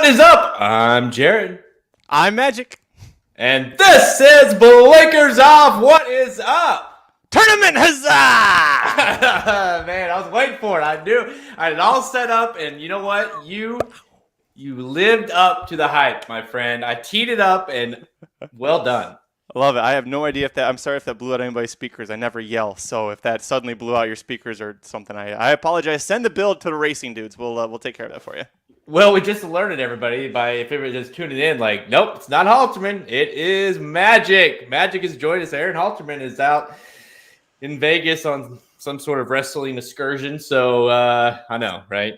What is up? I'm Jared. I'm Magic. And this is Blinkers Off. What is up? Tournament huzzah! Man, I was waiting for it. I knew I had it all set up, and you know what? You lived up to the hype, my friend. I teed it up, and well done. I love it. I have no idea I'm sorry if that blew out anybody's speakers. I never yell, so if that suddenly blew out your speakers or something, I apologize. Send the bill to the racing dudes. We'll take care of that for you. Well, we just alerted everybody if everybody just tuning in, like, nope, it's not Halterman. It is Magic. Magic has joined us. Aaron Halterman is out in Vegas on some sort of wrestling excursion. So I know, right?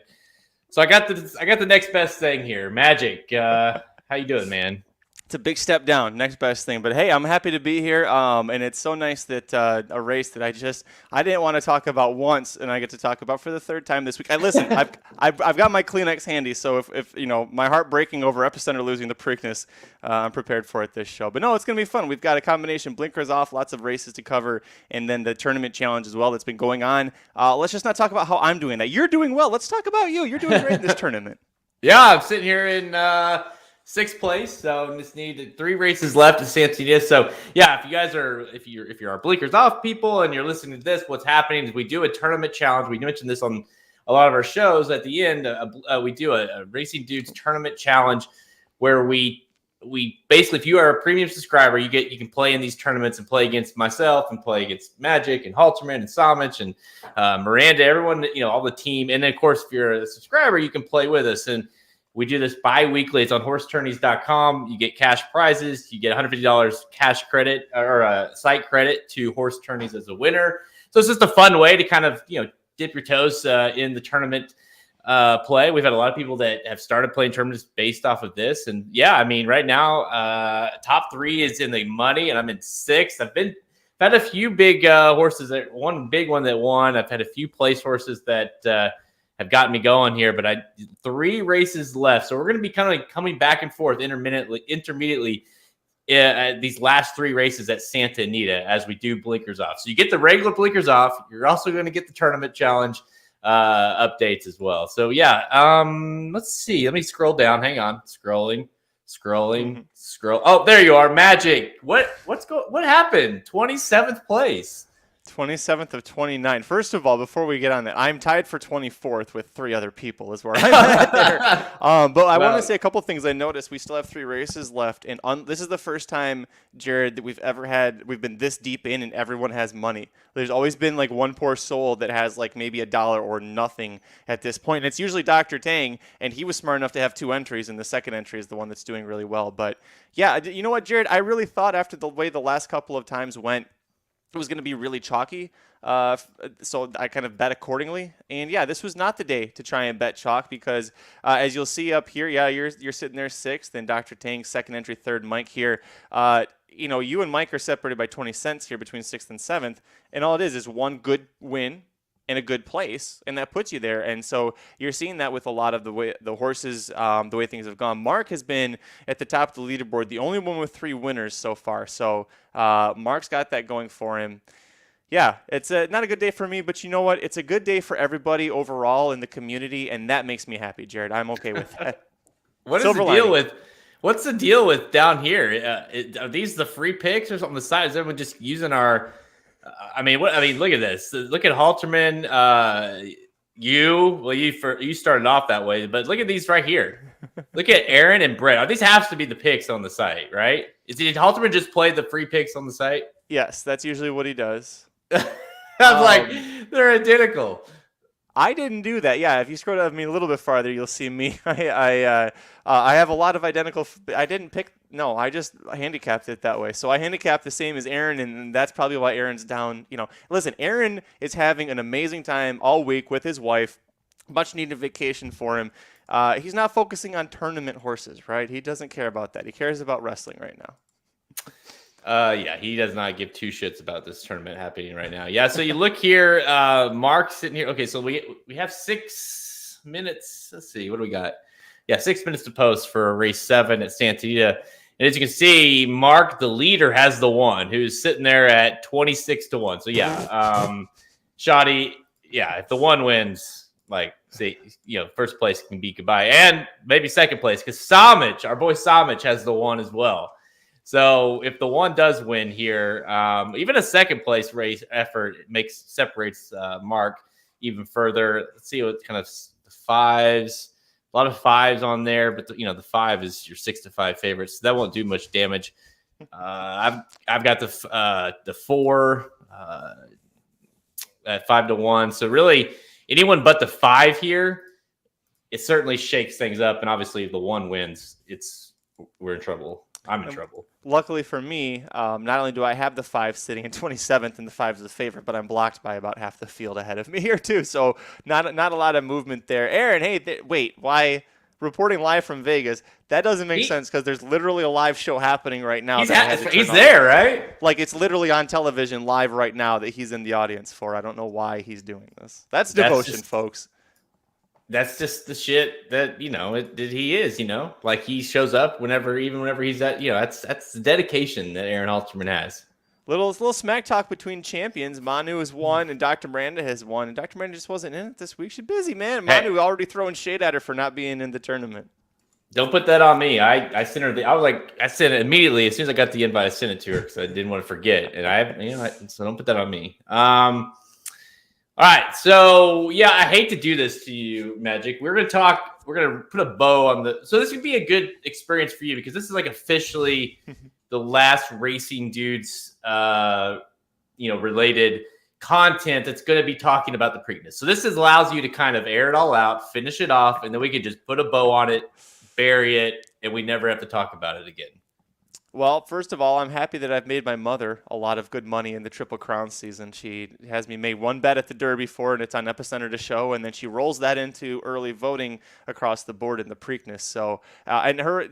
So I got the next best thing here. Magic. How you doing, man? It's a big step down, next best thing. But hey, I'm happy to be here. And it's so nice that a race that I didn't want to talk about once, and I get to talk about for the third time this week. I've got my Kleenex handy, so if you know my heart breaking over Epicenter losing the Preakness, I'm prepared for it this show. But no, it's gonna be fun. We've got a combination blinkers off, lots of races to cover, and then the tournament challenge as well that's been going on. Let's just not talk about how I'm doing. That you're doing well. Let's talk about you. You're doing great in this tournament. Yeah, I'm sitting here in sixth place, so just need 3 races left to Anita. So yeah, if you guys are if you're our blinkers off people and you're listening to this, what's happening is we do a tournament challenge. We mentioned this on a lot of our shows. At the end, we do a Racing Dudes tournament challenge where we basically, if you are a premium subscriber, you can play in these tournaments and play against myself and play against Magic and Halterman and Somich and Miranda, everyone, all the team. And then of course, if you're a subscriber, you can play with us. And we do this bi-weekly. It's on horsetourneys.com. You get cash prizes. You get $150 cash credit or site credit to Horse Tourneys as a winner. So it's just a fun way to kind of, dip your toes in the tournament play. We've had a lot of people that have started playing tournaments based off of this. And yeah, I mean, right now, top 3 is in the money and I'm in 6th. I've had a few big horses. One big one that won. I've had a few place horses that have gotten me going here, but 3 races left. So we're going to be kind of coming back and forth intermediately these last 3 races at Santa Anita as we do blinkers off. So you get the regular blinkers off. You're also going to get the tournament challenge updates as well. So yeah, let's see. Let me scroll down. Hang on. Scroll. Oh, there you are. Magic. What happened? 27th place. 27th of 29. First of all, before we get on that, I'm tied for 24th with 3 other people is where I'm at there. But I want to say a couple things. I noticed we still have 3 races left. And this is the first time, Jared, that we've been this deep in and everyone has money. There's always been like one poor soul that has like maybe $1 or nothing at this point. And it's usually Dr. Tang, and he was smart enough to have 2 entries, and the second entry is the one that's doing really well. But yeah, you know what, Jared? I really thought after the way the last couple of times went, it was going to be really chalky, so I kind of bet accordingly. And yeah, this was not the day to try and bet chalk because as you'll see up here, yeah, you're sitting there 6th, and Dr. Tang second entry, 3rd, Mike here. You and Mike are separated by 20 cents here between 6th and 7th, and all it is one good win in a good place, and that puts you there. And so you're seeing that with a lot of the way the horses, the way things have gone. Mark has been at the top of the leaderboard, the only one with 3 winners so far. So Mark's got that going for him. Yeah, it's not a good day for me, but you know what? It's a good day for everybody overall in the community, and that makes me happy, Jared. I'm okay with that. What's the deal with down here? Are these the free picks or something on the side? Is everyone just using our look at this. Look at Halterman. You started off that way, but look at these right here. Look at Aaron and Brett. These have to be the picks on the site, right? Did Halterman just play the free picks on the site? Yes, that's usually what he does. I was like, they're identical. I didn't do that. Yeah, if you scroll down a little bit farther, you'll see me. I have a lot of identical. I didn't pick. No, I just handicapped it that way. So I handicapped the same as Aaron, and that's probably why Aaron's down. Listen, Aaron is having an amazing time all week with his wife. Much needed vacation for him. He's not focusing on tournament horses, right? He doesn't care about that. He cares about wrestling right now. Yeah, he does not give 2 shits about this tournament happening right now. Yeah, so you look here, Mark's sitting here. Okay, so we have 6 minutes. Let's see, what do we got? Yeah, 6 minutes to post for race 7 at Santa Anita. And as you can see, Mark, the leader, has the 1, who's sitting there at 26-1. So yeah, Shoddy, yeah, if the 1 wins, like say, first place can be goodbye, and maybe second place because Somich, our boy Somich, has the one as well. So if the one does win here, even a second place race effort separates Mark even further. Let's see what kind of the fives. A lot of fives on there, but the 5 is your 6-5 favorite, so that won't do much damage. I've got the 4 at 5-1. So really, anyone but the 5 here, it certainly shakes things up. And obviously, if the 1 wins, we're in trouble. I'm in trouble. Luckily for me, not only do I have the 5 sitting in 27th, and the 5 is the favorite, but I'm blocked by about half the field ahead of me here too. So not a lot of movement there. Aaron, hey, wait, why reporting live from Vegas? That doesn't make sense because there's literally a live show happening right now. He's there, right? Like it's literally on television live right now that he's in the audience for. I don't know why he's doing this. That's devotion, folks. That's just the shit that that he is. Like he shows up whenever he's at. That's the dedication that Aaron Halterman has. Little smack talk between champions. Manu has won, and Dr. Miranda has won. And Dr. Miranda just wasn't in it this week. She's busy, man. Manu already throwing shade at her for not being in the tournament. Don't put that on me. I sent her I sent it immediately as soon as I got the invite. I sent it to her because I didn't want to forget. And so don't put that on me. All right, so yeah, I hate to do this to you, Magic. We're gonna put a bow on so this would be a good experience for you because this is like officially the last Racing Dudes, related content that's going to be talking about the Preakness. So this allows you to kind of air it all out, finish it off, and then we can just put a bow on it, bury it, and we never have to talk about it again. Well, first of all, I'm happy that I've made my mother a lot of good money in the Triple Crown season. She has me make one bet at the Derby for, and it's on Epicenter to show, and then she rolls that into early voting across the board in the Preakness. So,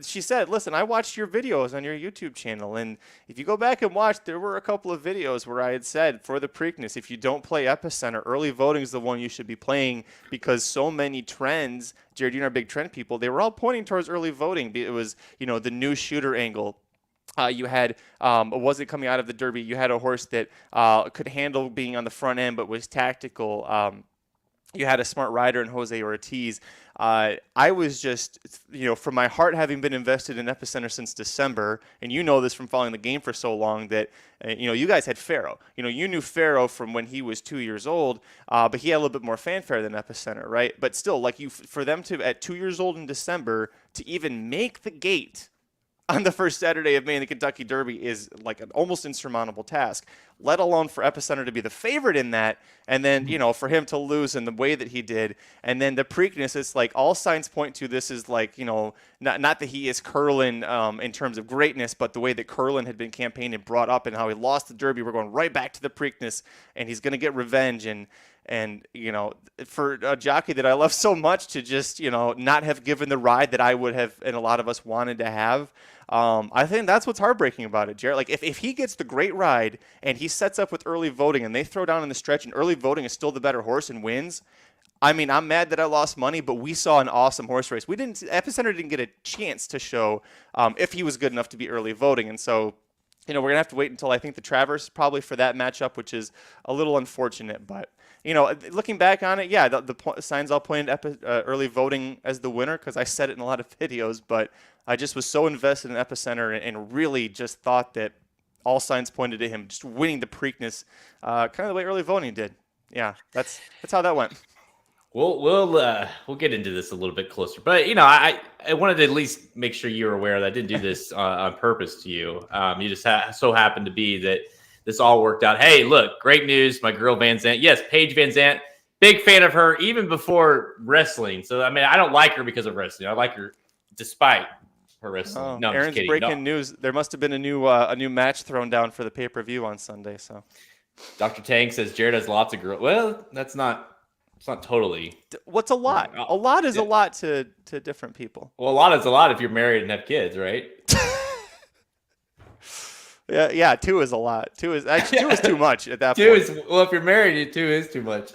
she said, listen, I watched your videos on your YouTube channel, and if you go back and watch, there were a couple of videos where I had said for the Preakness, if you don't play Epicenter, early voting is the one you should be playing because so many trends, Jared, you're a big trend people, they were all pointing towards early voting. It was, the new shooter angle. You had, wasn't coming out of the Derby, you had a horse that could handle being on the front end but was tactical. You had a smart rider in Jose Ortiz. I was just, from my heart having been invested in Epicenter since December, and you know this from following the game for so long that, you guys had Pharaoh. You knew Pharaoh from when he was 2 years old, but he had a little bit more fanfare than Epicenter, right? But still, for them to, at 2 years old in December, to even make the gate on the first Saturday of May in the Kentucky Derby is like an almost insurmountable task, let alone for Epicenter to be the favorite in that. And then, for him to lose in the way that he did. And then the Preakness, it's like all signs point to this is like, not that he is Curlin in terms of greatness, but the way that Curlin had been campaigned and brought up and how he lost the Derby, we're going right back to the Preakness and he's going to get revenge. And for a jockey that I love so much to just, not have given the ride that I would have and a lot of us wanted to have, I think that's what's heartbreaking about it, Jared. Like, if he gets the great ride and he sets up with early voting and they throw down in the stretch and early voting is still the better horse and wins, I mean, I'm mad that I lost money, but we saw an awesome horse race. Epicenter didn't get a chance to show if he was good enough to be early voting. And so, we're going to have to wait until I think the Travers probably for that matchup, which is a little unfortunate, but looking back on it, yeah, the signs all pointed early voting as the winner because I said it in a lot of videos, but I just was so invested in Epicenter and really just thought that all signs pointed to him just winning the Preakness, kind of the way early voting did. Yeah, that's how that went. We'll get into this a little bit closer, but I wanted to at least make sure you were aware that I didn't do this on purpose to you. You just so happened to be that this all worked out. Hey, look, great news. My girl Van Zant. Yes, Paige Van Zant. Big fan of her even before wrestling. So, I mean, I don't like her because of wrestling. I like her despite her wrestling. Oh, no, I'm Aaron's just breaking news. There must have been a new match thrown down for the pay-per-view on Sunday. So, Dr. Tang says Jared has lots of girls. Well, it's not totally. What's a lot? A lot is a lot to different people. Well, a lot is a lot if you're married and have kids, right? Yeah, 2 is a lot. 2 is too much at that point. If you're married, 2 is too much.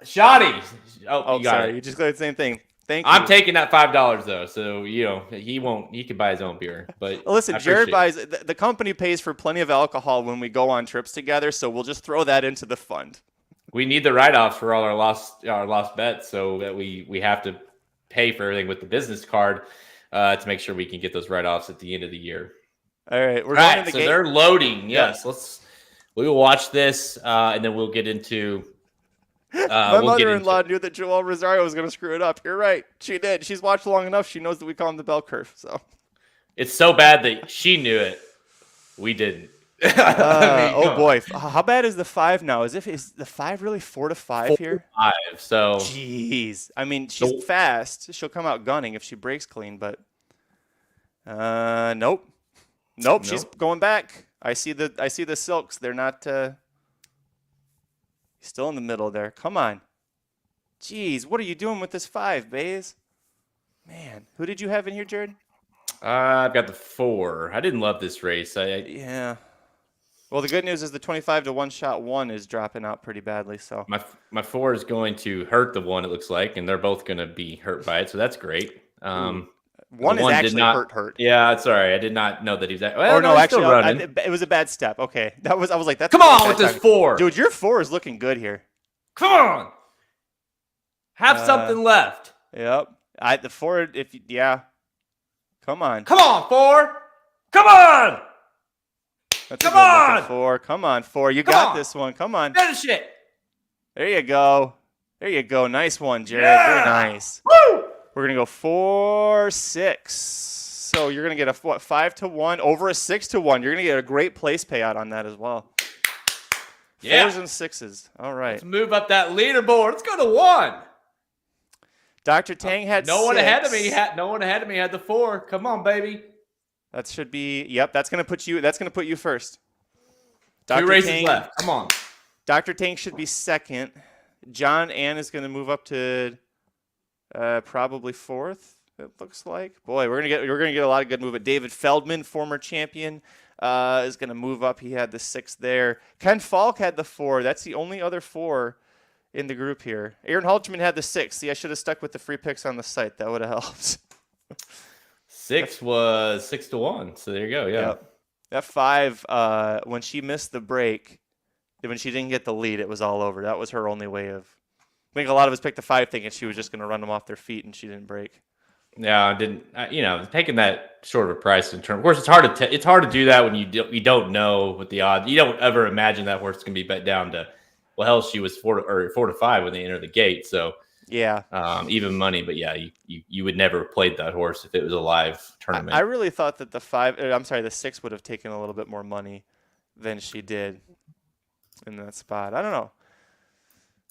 Shoddy. Oh, sorry. You just got the same thing. Thank you. I'm taking that $5 though, so he can buy his own beer. But listen, Jared buys. The company pays for plenty of alcohol when we go on trips together, so we'll just throw that into the fund. We need the write-offs for all our lost bets, so that we have to pay for everything with the business card to make sure we can get those write-offs at the end of the year. All right, we're going to the so game. They're loading. Yep. Yes, we will watch this, and then we'll get into. My mother-in-law knew that Joel Rosario was going to screw it up. You're right, she did. She's watched long enough. She knows that we call him the bell curve. So it's so bad that she knew it. We didn't. Oh boy, how bad is the 5 now? Is the 5 really 4 to 5 here? 5. So jeez, I mean she's fast. She'll come out gunning if she breaks clean, but nope. She's going back. I see the silks. They're not. Still in the middle there. Come on. Jeez, what are you doing with this 5, Baze? Man, who did you have in here, Jared? I've got the 4. I didn't love this race. Yeah. Well, the good news is the 25 to 1 shot 1 is dropping out pretty badly. So my 4 is going to hurt the 1. It looks like, and they're both going to be hurt by it. So that's great. One is actually hurt. Yeah, sorry. I did not know that he's. Actually, it was a bad step. Okay, I was like, that's. Come on with this 4, dude. Your 4 is looking good here. Come on, have something left. Yep. The 4. Come on. Come on, 4. Come on. Come on, 4. Come on, 4. You got this one. Come on. Finish it. There you go. Nice one, Jared. Yeah. Very nice. Woo! We're going to go 4-6. So you're going to get a 5 to 1 over a 6 to 1. You're going to get a great place payout on that as well. Yeah. 4s and 6s. All right. Let's move up that leaderboard. Let's go to 1. Dr. Tang had no 6. one ahead of me. No one ahead of me had the 4. Come on, baby. That should be. Yep. That's going to put you first. 2 races left. Come on. Dr. Tang should be second. John Ann is going to move up to probably 4th. It looks like. Boy, we're gonna get a lot of good movement. David Feldman, former champion, is gonna move up. He had the 6 there. Ken Falk had the 4. That's the only other 4 in the group here. Aaron Halterman had the 6. See, I should have stuck with the free picks on the site. That would have helped. 6 was 6 to 1. So there you go. Yeah. Yep. That 5, when she missed the break, when she didn't get the lead, it was all over. That was her only way of. I think a lot of us picked the 5 thinking she was just going to run them off their feet, and she didn't break. Yeah, I didn't. Taking that sort of a price in terms. Of course, it's hard to do that when you don't know what the odds. You don't ever imagine that horse can be bet down to. Well, hell, she was 4 to 5 when they entered the gate. So yeah, even money. But yeah, you would never have played that horse if it was a live tournament. I really thought that the 6 would have taken a little bit more money than she did in that spot. I don't know.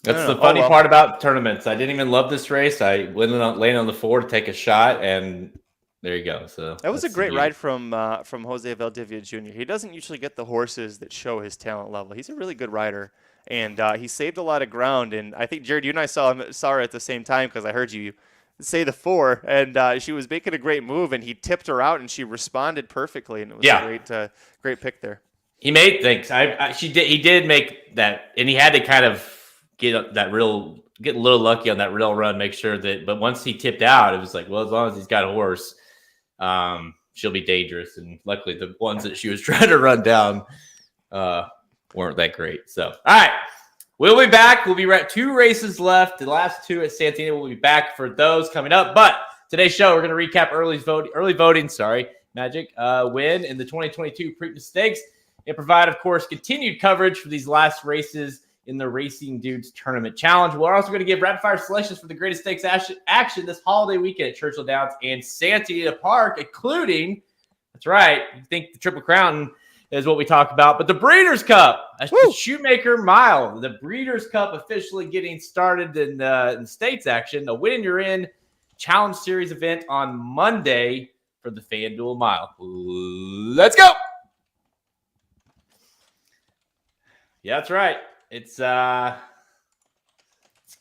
That's the funny part about tournaments. I didn't even love this race. I landed on the 4 to take a shot, and there you go. So that was a great ride from Jose Valdivia Jr. He doesn't usually get the horses that show his talent level. He's a really good rider, and he saved a lot of ground. And I think, Jared, you and I saw her at the same time because I heard you say the 4, and she was making a great move, and he tipped her out, and she responded perfectly, and it was a great pick there. He made things. He did make that, and he had to kind of get a little lucky on that rail run, make sure that. But once he tipped out, it was like, well, as long as he's got a horse, she'll be dangerous. And luckily, the ones that she was trying to run down weren't that great. So, all right, we'll be back. We'll be 2 races left. The last 2 at Santana. We'll be back for those coming up. But today's show, we're going to recap early voting. Magic win in the 2022 Preakness Stakes, and provide, of course, continued coverage for these last races in the Racing Dudes Tournament Challenge. We're also going to give rapid-fire selections for the greatest stakes action this holiday weekend at Churchill Downs and Santa Anita Park, including, that's right, you think the Triple Crown is what we talk about, but the Breeders' Cup, the Shoemaker Mile, the Breeders' Cup officially getting started in States action, a Win and You're In Challenge Series event on Monday for the FanDuel Mile. Let's go! Yeah, that's right. It's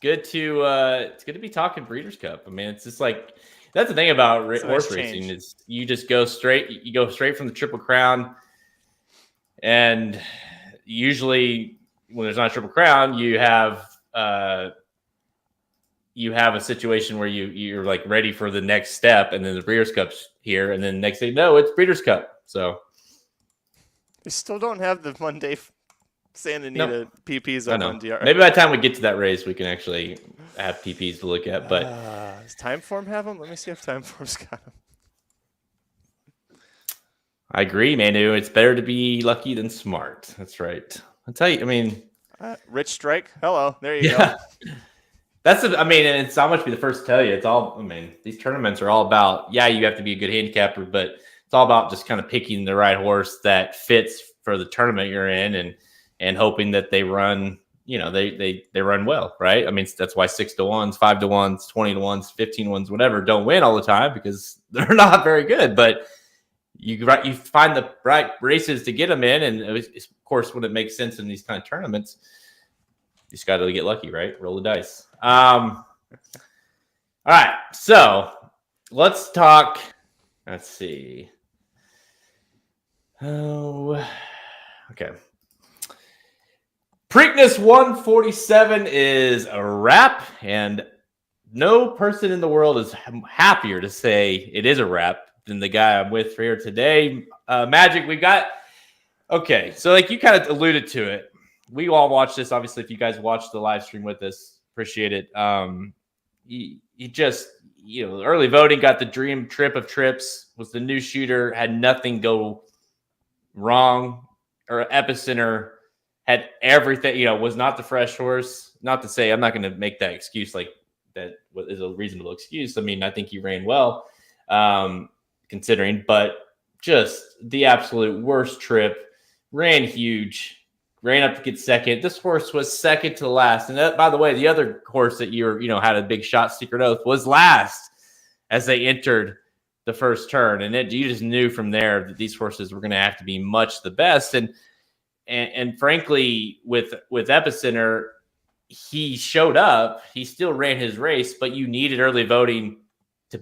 good to be talking Breeders' Cup. I mean, it's just like that's the thing about horse racing is you just go straight. You go straight from the Triple Crown, and usually when there's not a Triple Crown, you have a situation where you're like ready for the next step, and then the Breeders' Cup's here, and then next thing you know, it's Breeders' Cup. So we still don't have the Monday Sand Anita PPs I up know. on DR. Maybe by the time we get to that race, we can actually have PPs to look at. But does Timeform have them? Let me see if Timeform's got them. I agree, Manu. It's better to be lucky than smart. That's right. I'll tell you. I mean, Rich Strike. Hello. There you go. And it's not much to be the first to tell you. It's all, these tournaments are all about, you have to be a good handicapper, but it's all about just kind of picking the right horse that fits for the tournament you're in and hoping that they run, they run well, right? I mean, that's why 6-1s, 5-1s, 20-1s, 15-1s, whatever, don't win all the time because they're not very good. But you find the right races to get them in. And of course, when it makes sense in these kind of tournaments, you just got to get lucky, right? Roll the dice. All right. So let's talk. Let's see. Oh, okay. Preakness 147 is a wrap, and no person in the world is happier to say it is a wrap than the guy I'm with here today. Magic, we got. Okay, so like you kind of alluded to it. We all watched this. Obviously, if you guys watched the live stream with us, appreciate it. He just, early voting, got the dream trip of trips, was the new shooter, had nothing go wrong, or Epicenter had everything, was not the fresh horse. Not to say I'm not going to make that excuse like that is a reasonable excuse. I mean, I think he ran well, considering, but just the absolute worst trip, ran huge. Ran up to get second. This horse was second to last. And that, by the way, the other horse that had a big shot, Secret Oath, was last as they entered the first turn. And you just knew from there that these horses were going to have to be much the best. And frankly, with Epicenter, he showed up. He still ran his race, but you needed early voting.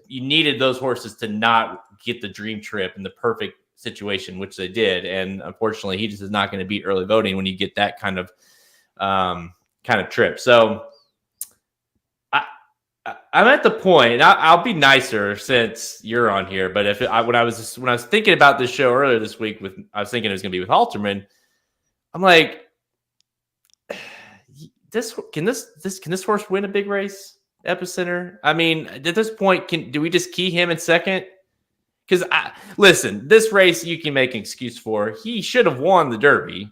You needed those horses to not get the dream trip in the perfect situation, which they did, and unfortunately he just is not going to beat early voting when you get that kind of trip. So I'm at the point, and I'll be nicer since you're on here, but when I was thinking about this show earlier this week, I was thinking it was going to be with Halterman. I'm like, can this horse win a big race, Epicenter? I mean, at this point, do we just key him in second? Because, listen, this race you can make an excuse for. He should have won the Derby.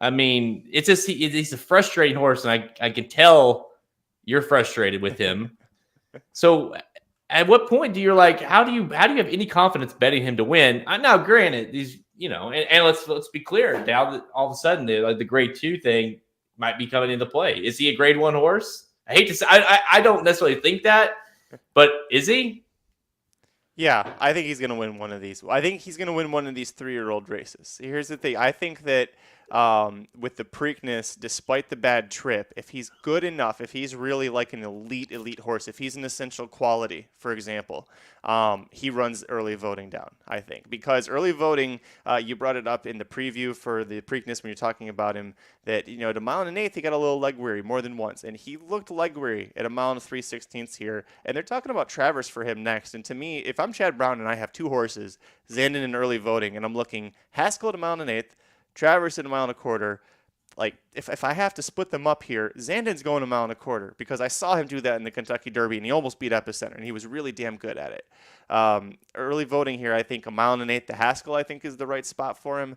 I mean, it's just he's a frustrating horse, and I can tell you're frustrated with him. So, at what point do you how do you have any confidence betting him to win? Now, granted, these and let's be clear. Now that all of a sudden the grade 2 thing might be coming into play. Is he a grade 1 horse? I hate to say, I don't necessarily think that, but is he? Yeah, I think he's going to win one of these. I think he's going to win one of these 3-year-old races. Here's the thing. I think that with the Preakness, despite the bad trip, if he's good enough, if he's really like an elite horse, if he's an essential quality, for example, he runs early voting down, I think. Because early voting, you brought it up in the preview for the Preakness when you're talking about him, that, at a mile and an eighth, he got a little leg weary more than once. And he looked leg weary at a mile and 3/16 here. And they're talking about Travers for him next. And to me, if I'm Chad Brown and I have 2 horses, Zandon in early voting, and I'm looking Haskell at a mile and an eighth, Travers at a mile and a quarter, like if I have to split them up here, Zandon's going a mile and a quarter because I saw him do that in the Kentucky Derby and he almost beat Epicenter and he was really damn good at it. Early voting here, I think a mile and an eighth to Haskell, I think is the right spot for him.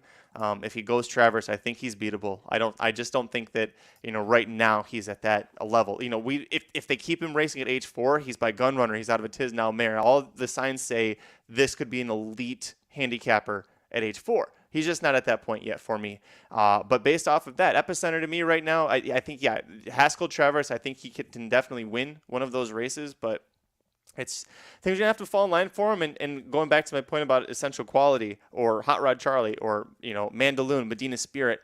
If he goes Travers, I think he's beatable. I just don't think that, right now he's at that level. If they keep him racing at age 4, he's by gun runner, he's out of a Tiz now mare. All the signs say this could be an elite handicapper at age 4. He's just not at that point yet for me. But based off of that, Epicenter to me right now, I think, Haskell, Travers, I think he can definitely win one of those races, but things are going to have to fall in line for him. And going back to my point about essential quality or Hot Rod Charlie or, Mandaloon, Medina Spirit,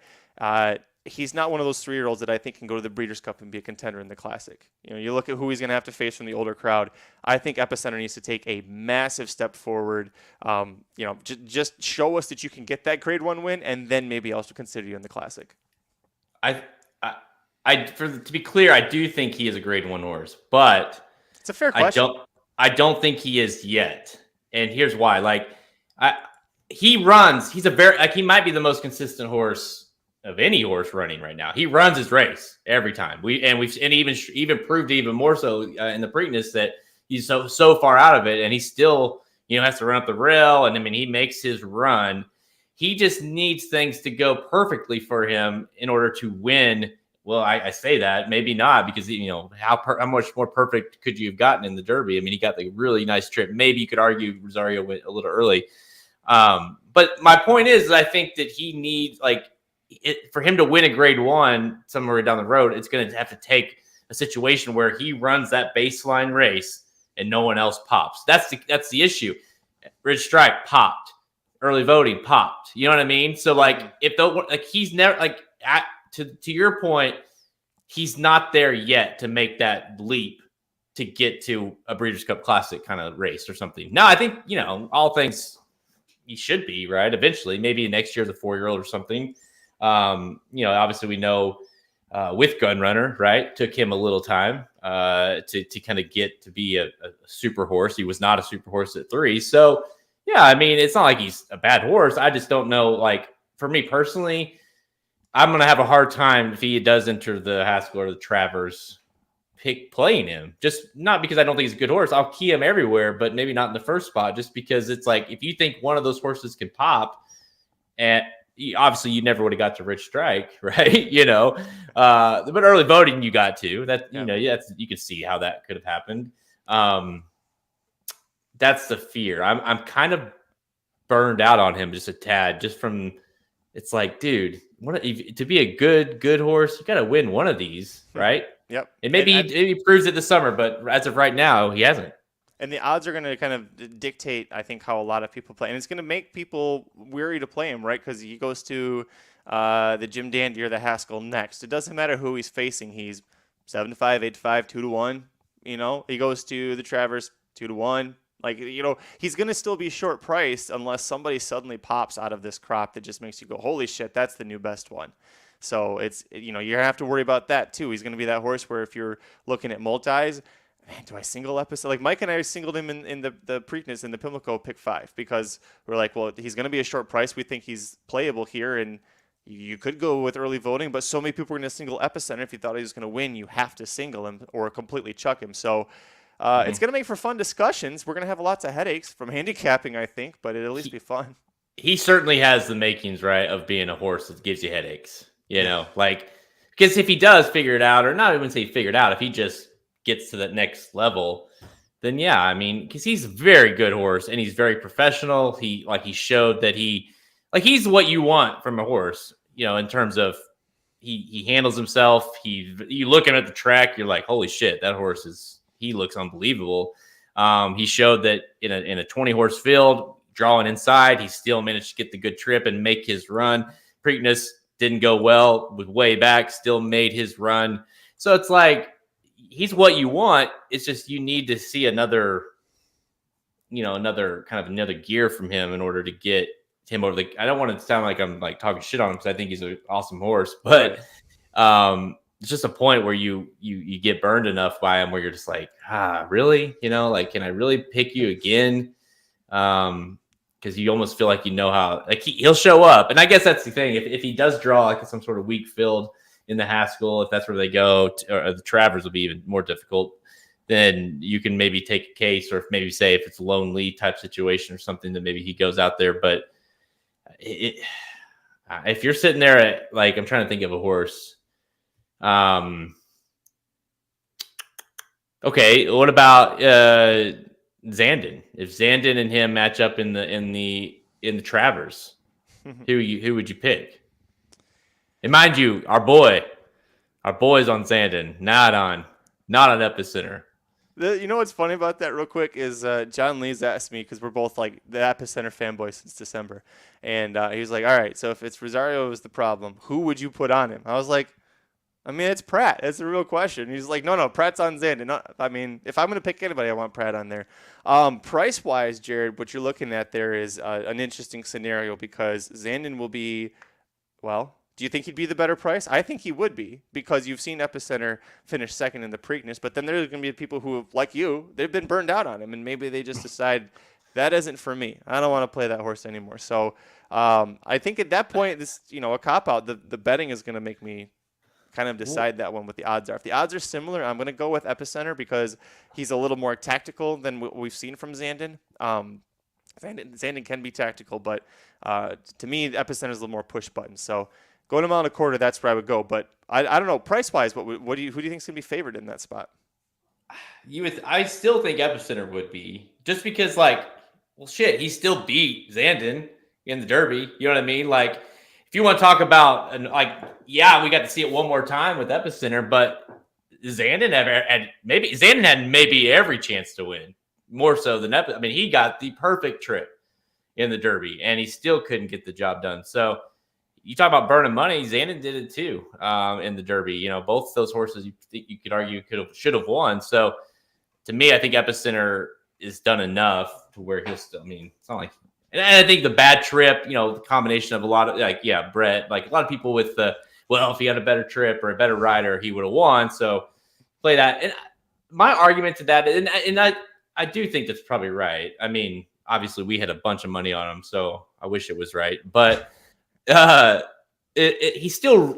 he's not one of those 3-year-olds that I think can go to the Breeders' Cup and be a contender in the Classic. You look at who he's going to have to face from the older crowd. I think Epicenter needs to take a massive step forward. Just show us that you can get that grade 1 win, and then maybe also consider you in the Classic. To be clear, I do think he is a grade 1 horse, but it's a fair question. I don't think he is yet, and here's why. He's he might be the most consistent horse of any horse running right now. He runs his race every time. We've even proved even more so in the Preakness that he's so far out of it, and he still has to run up the rail. And I mean, he makes his run. He just needs things to go perfectly for him in order to win. Well, I say that maybe not, because how much more perfect could you have gotten in the Derby? I mean, he got the really nice trip. Maybe you could argue Rosario went a little early. But my point is, I think that he needs for him to win a grade 1 somewhere down the road, it's going to have to take a situation where he runs that baseline race and no one else pops. That's the issue. Ridge Strike popped, early voting popped. You know what I mean? So he's never to your point, he's not there yet to make that leap to get to a Breeders' Cup Classic kind of race or something. No, I think all things he should be right eventually. Maybe next year as a 4-year-old or something. Obviously we know with Gunrunner, right? Took him a little time to kind of get to be a super horse. He was not a super horse at 3. So yeah, I mean, it's not like he's a bad horse. I just don't know. For me personally, I'm going to have a hard time if he does enter the Haskell or the Travers playing him. Just not because I don't think he's a good horse. I'll key him everywhere, but maybe not in the first spot, just because it's if you think one of those horses can pop, and obviously you never would have got to Rich Strike, right? But early voting you got to that. You can see how that could have happened. That's the fear. I'm kind of burned out on him just a tad, just from it's dude, to be a good horse, you got to win one of these, right? Yep. And maybe he proves it this summer, but as of right now, he hasn't. And the odds are going to kind of dictate, I think, how a lot of people play. And it's going to make people weary to play him, right? Because he goes to the Jim Dandy or the Haskell next. It doesn't matter who he's facing. He's 7-5, 8-5, 2-1. He goes to the Travers 2-1. He's going to still be short priced unless somebody suddenly pops out of this crop that just makes you go, holy shit, that's the new best one. So it's, you're going to have to worry about that too. He's going to be that horse where if you're looking at multis, man, do I single Epicenter? Mike and I singled him in the Preakness in the Pimlico pick 5 because we're well, he's going to be a short price. We think he's playable here, and you could go with early voting, but so many people are going to single Epicenter. If you thought he was going to win, you have to single him or completely chuck him. So it's going to make for fun discussions. We're going to have lots of headaches from handicapping, I think, but it'll at least be fun. He certainly has the makings, right, of being a horse that gives you headaches. Because if he does figure it out, or not even say figure it out, if he just gets to that next level, then yeah, I mean, because he's a very good horse and he's very professional. He showed that he's what you want from a horse, in terms of he handles himself. You look at the track, you're like, holy shit, that horse he looks unbelievable. He showed that in a 20 horse field, drawing inside, he still managed to get the good trip and make his run. Preakness didn't go well, was way back, still made his run. So it's he's what you want. It's just you need to see another gear from him in order to get him over the. I don't want to sound like I'm talking shit on him because I think he's an awesome horse, but it's just a point where you get burned enough by him where you're just really, can I really pick you again? Because you almost feel like how he'll show up, and I guess that's the thing. If he does draw some sort of weak field in the Haskell, if that's where they go, or the Travers will be even more difficult, then you can maybe take a case, or maybe say if it's a lone lead type situation or something, then maybe he goes out there. But if you're sitting there at I'm trying to think of a horse. Okay, what about Zandon? If Zandon and him match up in the Travers, who would you pick? And mind you, our boy's on Zandon, not on Epicenter. What's funny about that real quick is John Lee's asked me, because we're both the Epicenter fanboys since December. And he was all right, so if it's Rosario is the problem, who would you put on him? I was it's Pratt. That's the real question. He's no, Pratt's on Zandon. If I'm going to pick anybody, I want Pratt on there. Price-wise, Jared, what you're looking at there is an interesting scenario because Zandon will be, do you think he'd be the better price? I think he would be, because you've seen Epicenter finish second in the Preakness, but then there's going to be people who, like you, they've been burned out on him, and maybe they just decide, that isn't for me. I don't want to play that horse anymore. So I think at that point, this, a cop-out, the betting is going to make me kind of decide that one what the odds are. If the odds are similar, I'm going to go with Epicenter because he's a little more tactical than what we've seen from Zandon. Zandon can be tactical, but to me, Epicenter is a little more push button. So going to mile and a quarter, that's where I would go. But I don't know, price-wise, who do you think is going to be favored in that spot? I still think Epicenter would be, just because, he still beat Zandon in the Derby. You know what I mean? If you want to talk about, we got to see it one more time with Epicenter, but Zandon had maybe every chance to win, more so than Epicenter. I mean, he got the perfect trip in the Derby, and he still couldn't get the job done. So you talk about burning money, Zandon did it too in the Derby. Both those horses you could argue should have won. So to me, I think Epicenter is done enough to where he'll still. I mean, it's not like. And I think the bad trip, the combination of a lot of Brett, a lot of people with if he had a better trip or a better rider, he would have won. So play that. And my argument to that, and I do think that's probably right. I mean, obviously we had a bunch of money on him, so I wish it was right. But he still,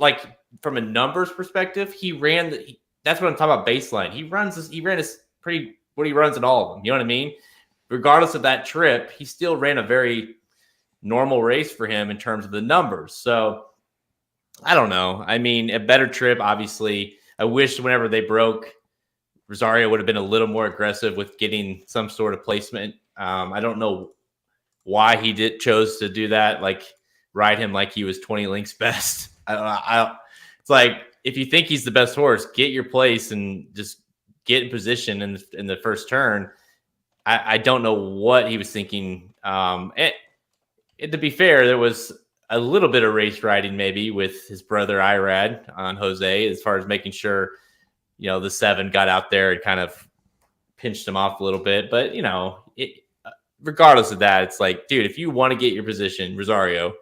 from a numbers perspective, he ran. That's what I'm talking about. Baseline. He ran his pretty what he runs in all of them. You know what I mean? Regardless of that trip, he still ran a very normal race for him in terms of the numbers. So I don't know. I mean, a better trip, obviously. I wish whenever they broke, Rosario would have been a little more aggressive with getting some sort of placement. I don't know why he chose to do that, ride him like he was 20 lengths best. It's if you think he's the best horse, get your place and just get in position in the first turn. I don't know what he was thinking. And to be fair, there was a little bit of race riding maybe with his brother Irad on Jose, as far as making sure, the 7 got out there and kind of pinched him off a little bit. But, regardless of that, it's dude, if you want to get your position, Rosario,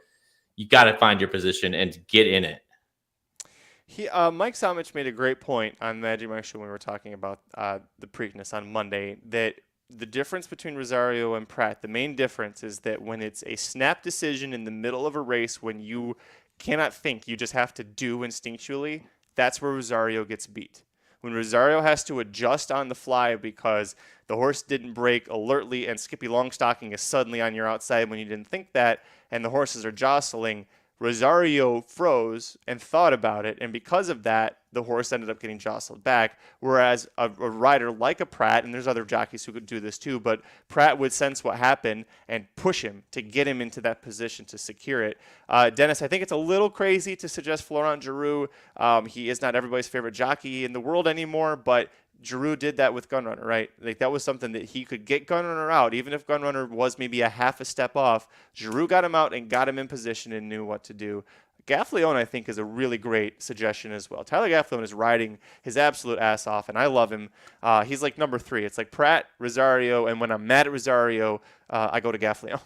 you got to find your position and get in it. Mike Somich made a great point on Magic Mike Show when we were talking about the Preakness on Monday, that the difference between Rosario and Pratt, the main difference is that when it's a snap decision in the middle of a race, when you cannot think, you just have to do instinctually, that's where Rosario gets beat. When Rosario has to adjust on the fly because the horse didn't break alertly and Skippy Longstocking is suddenly on your outside when you didn't think that, and the horses are jostling, Rosario froze and thought about it, and because of that, the horse ended up getting jostled back, whereas a rider like a Pratt, and there's other jockeys who could do this too, but Pratt would sense what happened and push him to get him into that position to secure it. Dennis, I think it's a little crazy to suggest Florent Geroux. He is not everybody's favorite jockey in the world anymore, but Geroux did that with Gunrunner, right? That was something that he could get Gunrunner out, even if Gunrunner was maybe a half a step off. Geroux got him out and got him in position and knew what to do. Gaffleone, I think, is a really great suggestion as well. Tyler Gaffleone is riding his absolute ass off, and I love him. He's like number 3. It's like Pratt, Rosario, and when I'm mad at Rosario, I go to Gaffleone.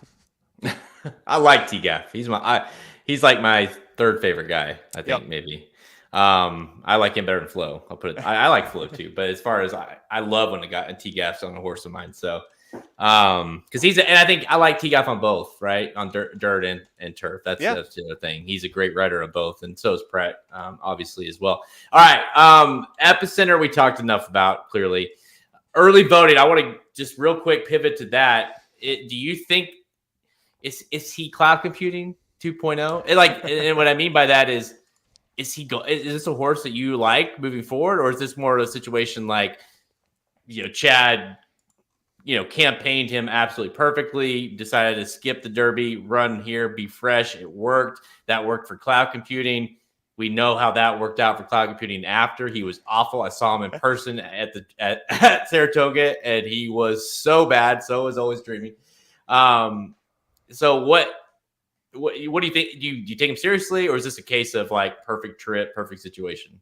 I like T-Gaff. He's like my third favorite guy, I think, maybe. I like him better than Flo. I'll put it. I like Flo too, but as far as I love when a T-Gaff's on a horse of mine. So, because and I think I like T-Gaff on both, right? On dirt and turf. That's the other thing. He's a great rider of both, and so is Pratt, obviously as well. All right, Epicenter we talked enough about. Clearly, early voting. I want to just real quick pivot to that. Do you think is he cloud computing 2.0? And what I mean by that is this a horse that you like moving forward, or is this more of a situation Chad, campaigned him absolutely perfectly, decided to skip the Derby, run here, be fresh. It worked. That worked for cloud computing. We know how that worked out for cloud computing after. He was awful. I saw him in person at Saratoga, and he was so bad. So was Always Dreaming. So what do you think? Do you take him seriously, or is this a case of perfect trip, perfect situation?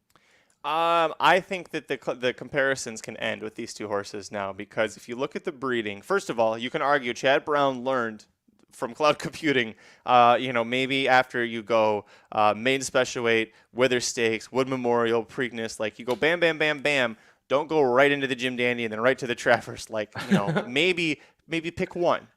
I think that the comparisons can end with these two horses now, because if you look at the breeding, first of all, you can argue Chad Brown learned from cloud computing, maybe after you go main special weight, Wither Stakes, Wood Memorial, Preakness, you go bam, bam, bam, bam. Don't go right into the Jim Dandy and then right to the Traverse. Maybe pick one.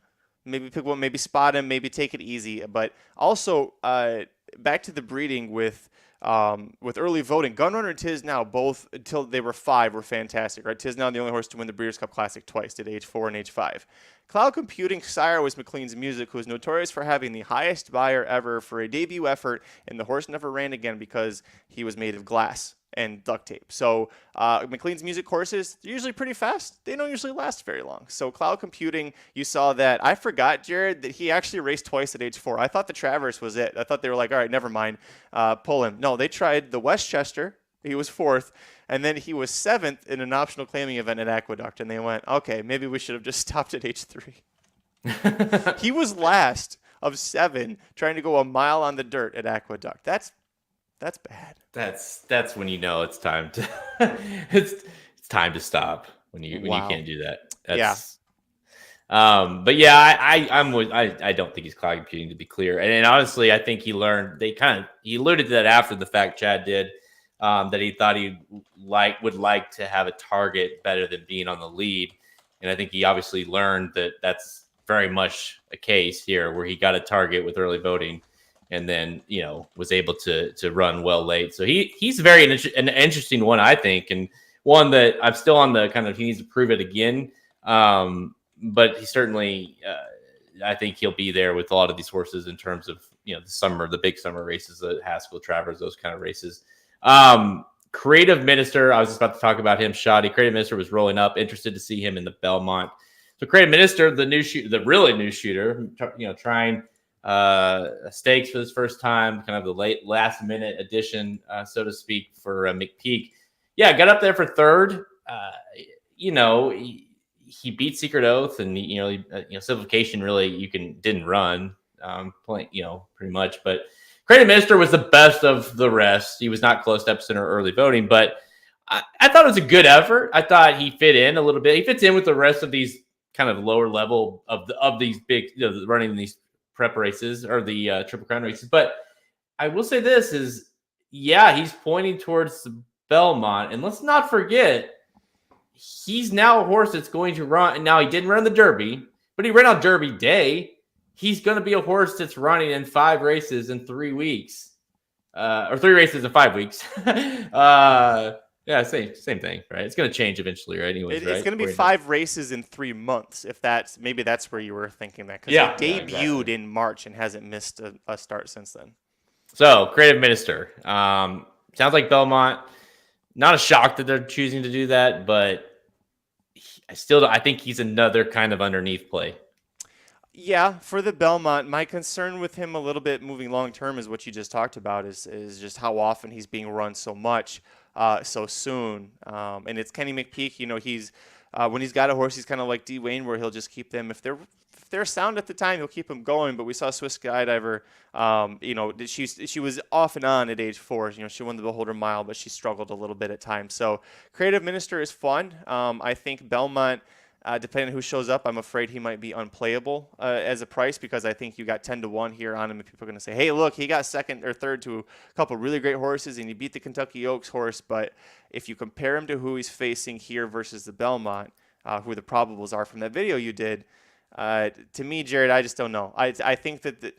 Maybe pick one, maybe spot him, maybe take it easy. But also, back to the breeding with early voting. Gunrunner and Tiznow both, until they were 5, were fantastic, right? Tiznow, the only horse to win the Breeders' Cup Classic twice, did age 4 and age 5. Cloud Computing sire was McLean's Music, who is notorious for having the highest buyer ever for a debut effort, and the horse never ran again because he was made of glass and duct tape. So McLean's Music horses, they're usually pretty fast. They don't usually last very long. So Cloud Computing, you saw that. I forgot, Jared, that he actually raced twice at age 4. I thought the Traverse was it. I thought they were like, all right, never mind, pull him. No, they tried the Westchester. He was 4th, and then he was 7th in an optional claiming event at Aqueduct, and they went, okay, maybe we should have just stopped at age 3. He was last of 7 trying to go a mile on the dirt at Aqueduct. That's bad. That's when you know it's time to it's time to stop when you can't do that. But yeah, I don't think he's cloud computing, to be clear. And honestly, I think he learned. He alluded to that after the fact. Chad did that he thought he would like to have a target better than being on the lead, and I think he obviously learned that that's very much a case here where he got a target with early voting. And then, was able to run well late. So he's very an interesting one, I think, and one that I'm still on the kind of, he needs to prove it again. But he certainly, I think he'll be there with a lot of these horses in terms of, the big summer races, the Haskell, Travers, those kind of races. Creative Minister, I was just about to talk about him, Shoddy. Creative Minister was rolling up, interested to see him in the Belmont. So Creative Minister, the really new shooter, trying stakes for this first time, kind of the last minute addition, so to speak, for McPeak. Yeah, got up there for 3rd. He beat Secret Oath, and Simplification really didn't run, pretty much. But Creative Minister was the best of the rest. He was not close to Epicenter early voting, but I thought it was a good effort. I thought he fit in a little bit. He fits in with the rest of these kind of lower level of these big, running these prep races or the Triple Crown races. But I will say this is, he's pointing towards the Belmont. And let's not forget, he's now a horse that's going to run. And now he didn't run the Derby, but he ran on Derby Day. He's going to be a horse that's running in 5 races in 3 weeks, or 3 races in 5 weeks. Yeah, same thing, right? It's going to change eventually, right? Anyways, it's going to be 5 races in 3 months. If that's where you were thinking that, because he debuted in March and hasn't missed a start since then. So, Creative Minister, sounds like Belmont. Not a shock that they're choosing to do that, but I think he's another kind of underneath play. Yeah, for the Belmont, my concern with him a little bit moving long term is what you just talked about is just how often he's being run so much so soon. And it's Kenny McPeak. He's when he's got a horse, he's kind of like D. Wayne, where he'll just keep them if they're sound at the time, he'll keep them going. But we saw Swiss Skydiver. She was off and on at age 4. She won the Beholder Mile, but she struggled a little bit at times. So Creative Minister is fun. I think Belmont. Depending on who shows up, I'm afraid he might be unplayable as a price, because I think you got 10-1 here on him. And people are going to say, hey, look, he got 2nd or 3rd to a couple really great horses, and he beat the Kentucky Oaks horse. But if you compare him to who he's facing here versus the Belmont, who the probables are from that video you did, to me, Jared, I just don't know. I think that,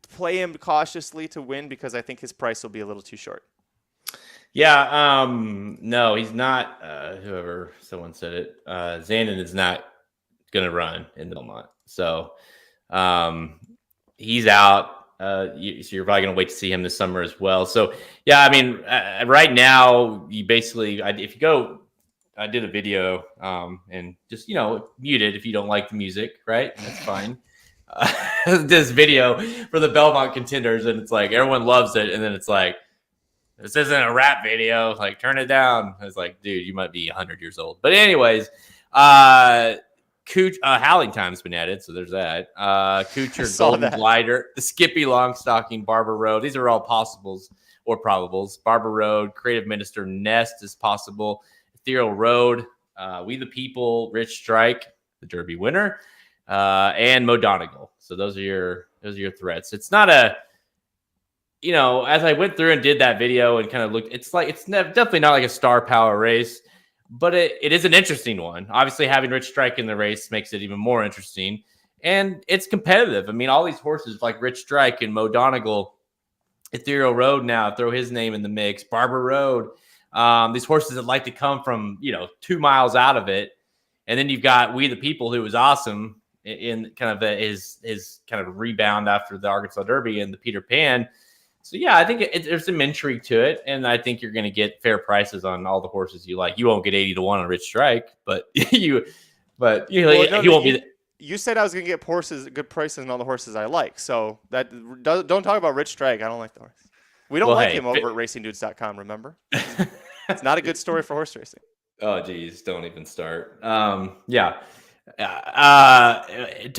play him cautiously to win, because I think his price will be a little too short. Yeah, no, he's not. Whoever someone said it, Zandon is not going to run in the Belmont, so he's out. So you're probably going to wait to see him this summer as well. So yeah, I mean, right now you basically, if you go, I did a video and just mute it if you don't like the music, right? That's fine. This video for the Belmont contenders, and it's like everyone loves it, and then it's like, this isn't a rap video. Like, turn it down. I was like, dude, you might be 100 years old. But anyways, Howling Time's been added, so there's that. Kuchar, Golden Glider, the Skippy Longstocking, Barber Road. These are all possibles or probables. Barber Road, Creative Minister, Nest is possible. Ethereal Road, We the People, Rich Strike, the Derby winner, and Mo Donegal. So those are your threats. It's not a, as I went through and did that video and kind of looked, it's definitely not like a star power race, but it is an interesting one. Obviously, having Rich Strike in the race makes it even more interesting. and it's competitive. I mean, all these horses like Rich Strike and Mo Donegal, Ethereal Road now, throw his name in the mix, Barber Road. These horses that like to come from, 2 miles out of it. And then you've got We the People, who was awesome in kind of his kind of rebound after the Arkansas Derby and the Peter Pan. So, yeah, I think there's some intrigue to it. And I think you're going to get fair prices on all the horses you like. You won't get 80 to 1 on Rich Strike, but he won't be. You said I was going to get good prices on all the horses I like. So don't talk about Rich Strike. I don't like the horse. We don't him over at racingdudes.com, remember? It's not a good story for horse racing. Oh, geez, don't even start. To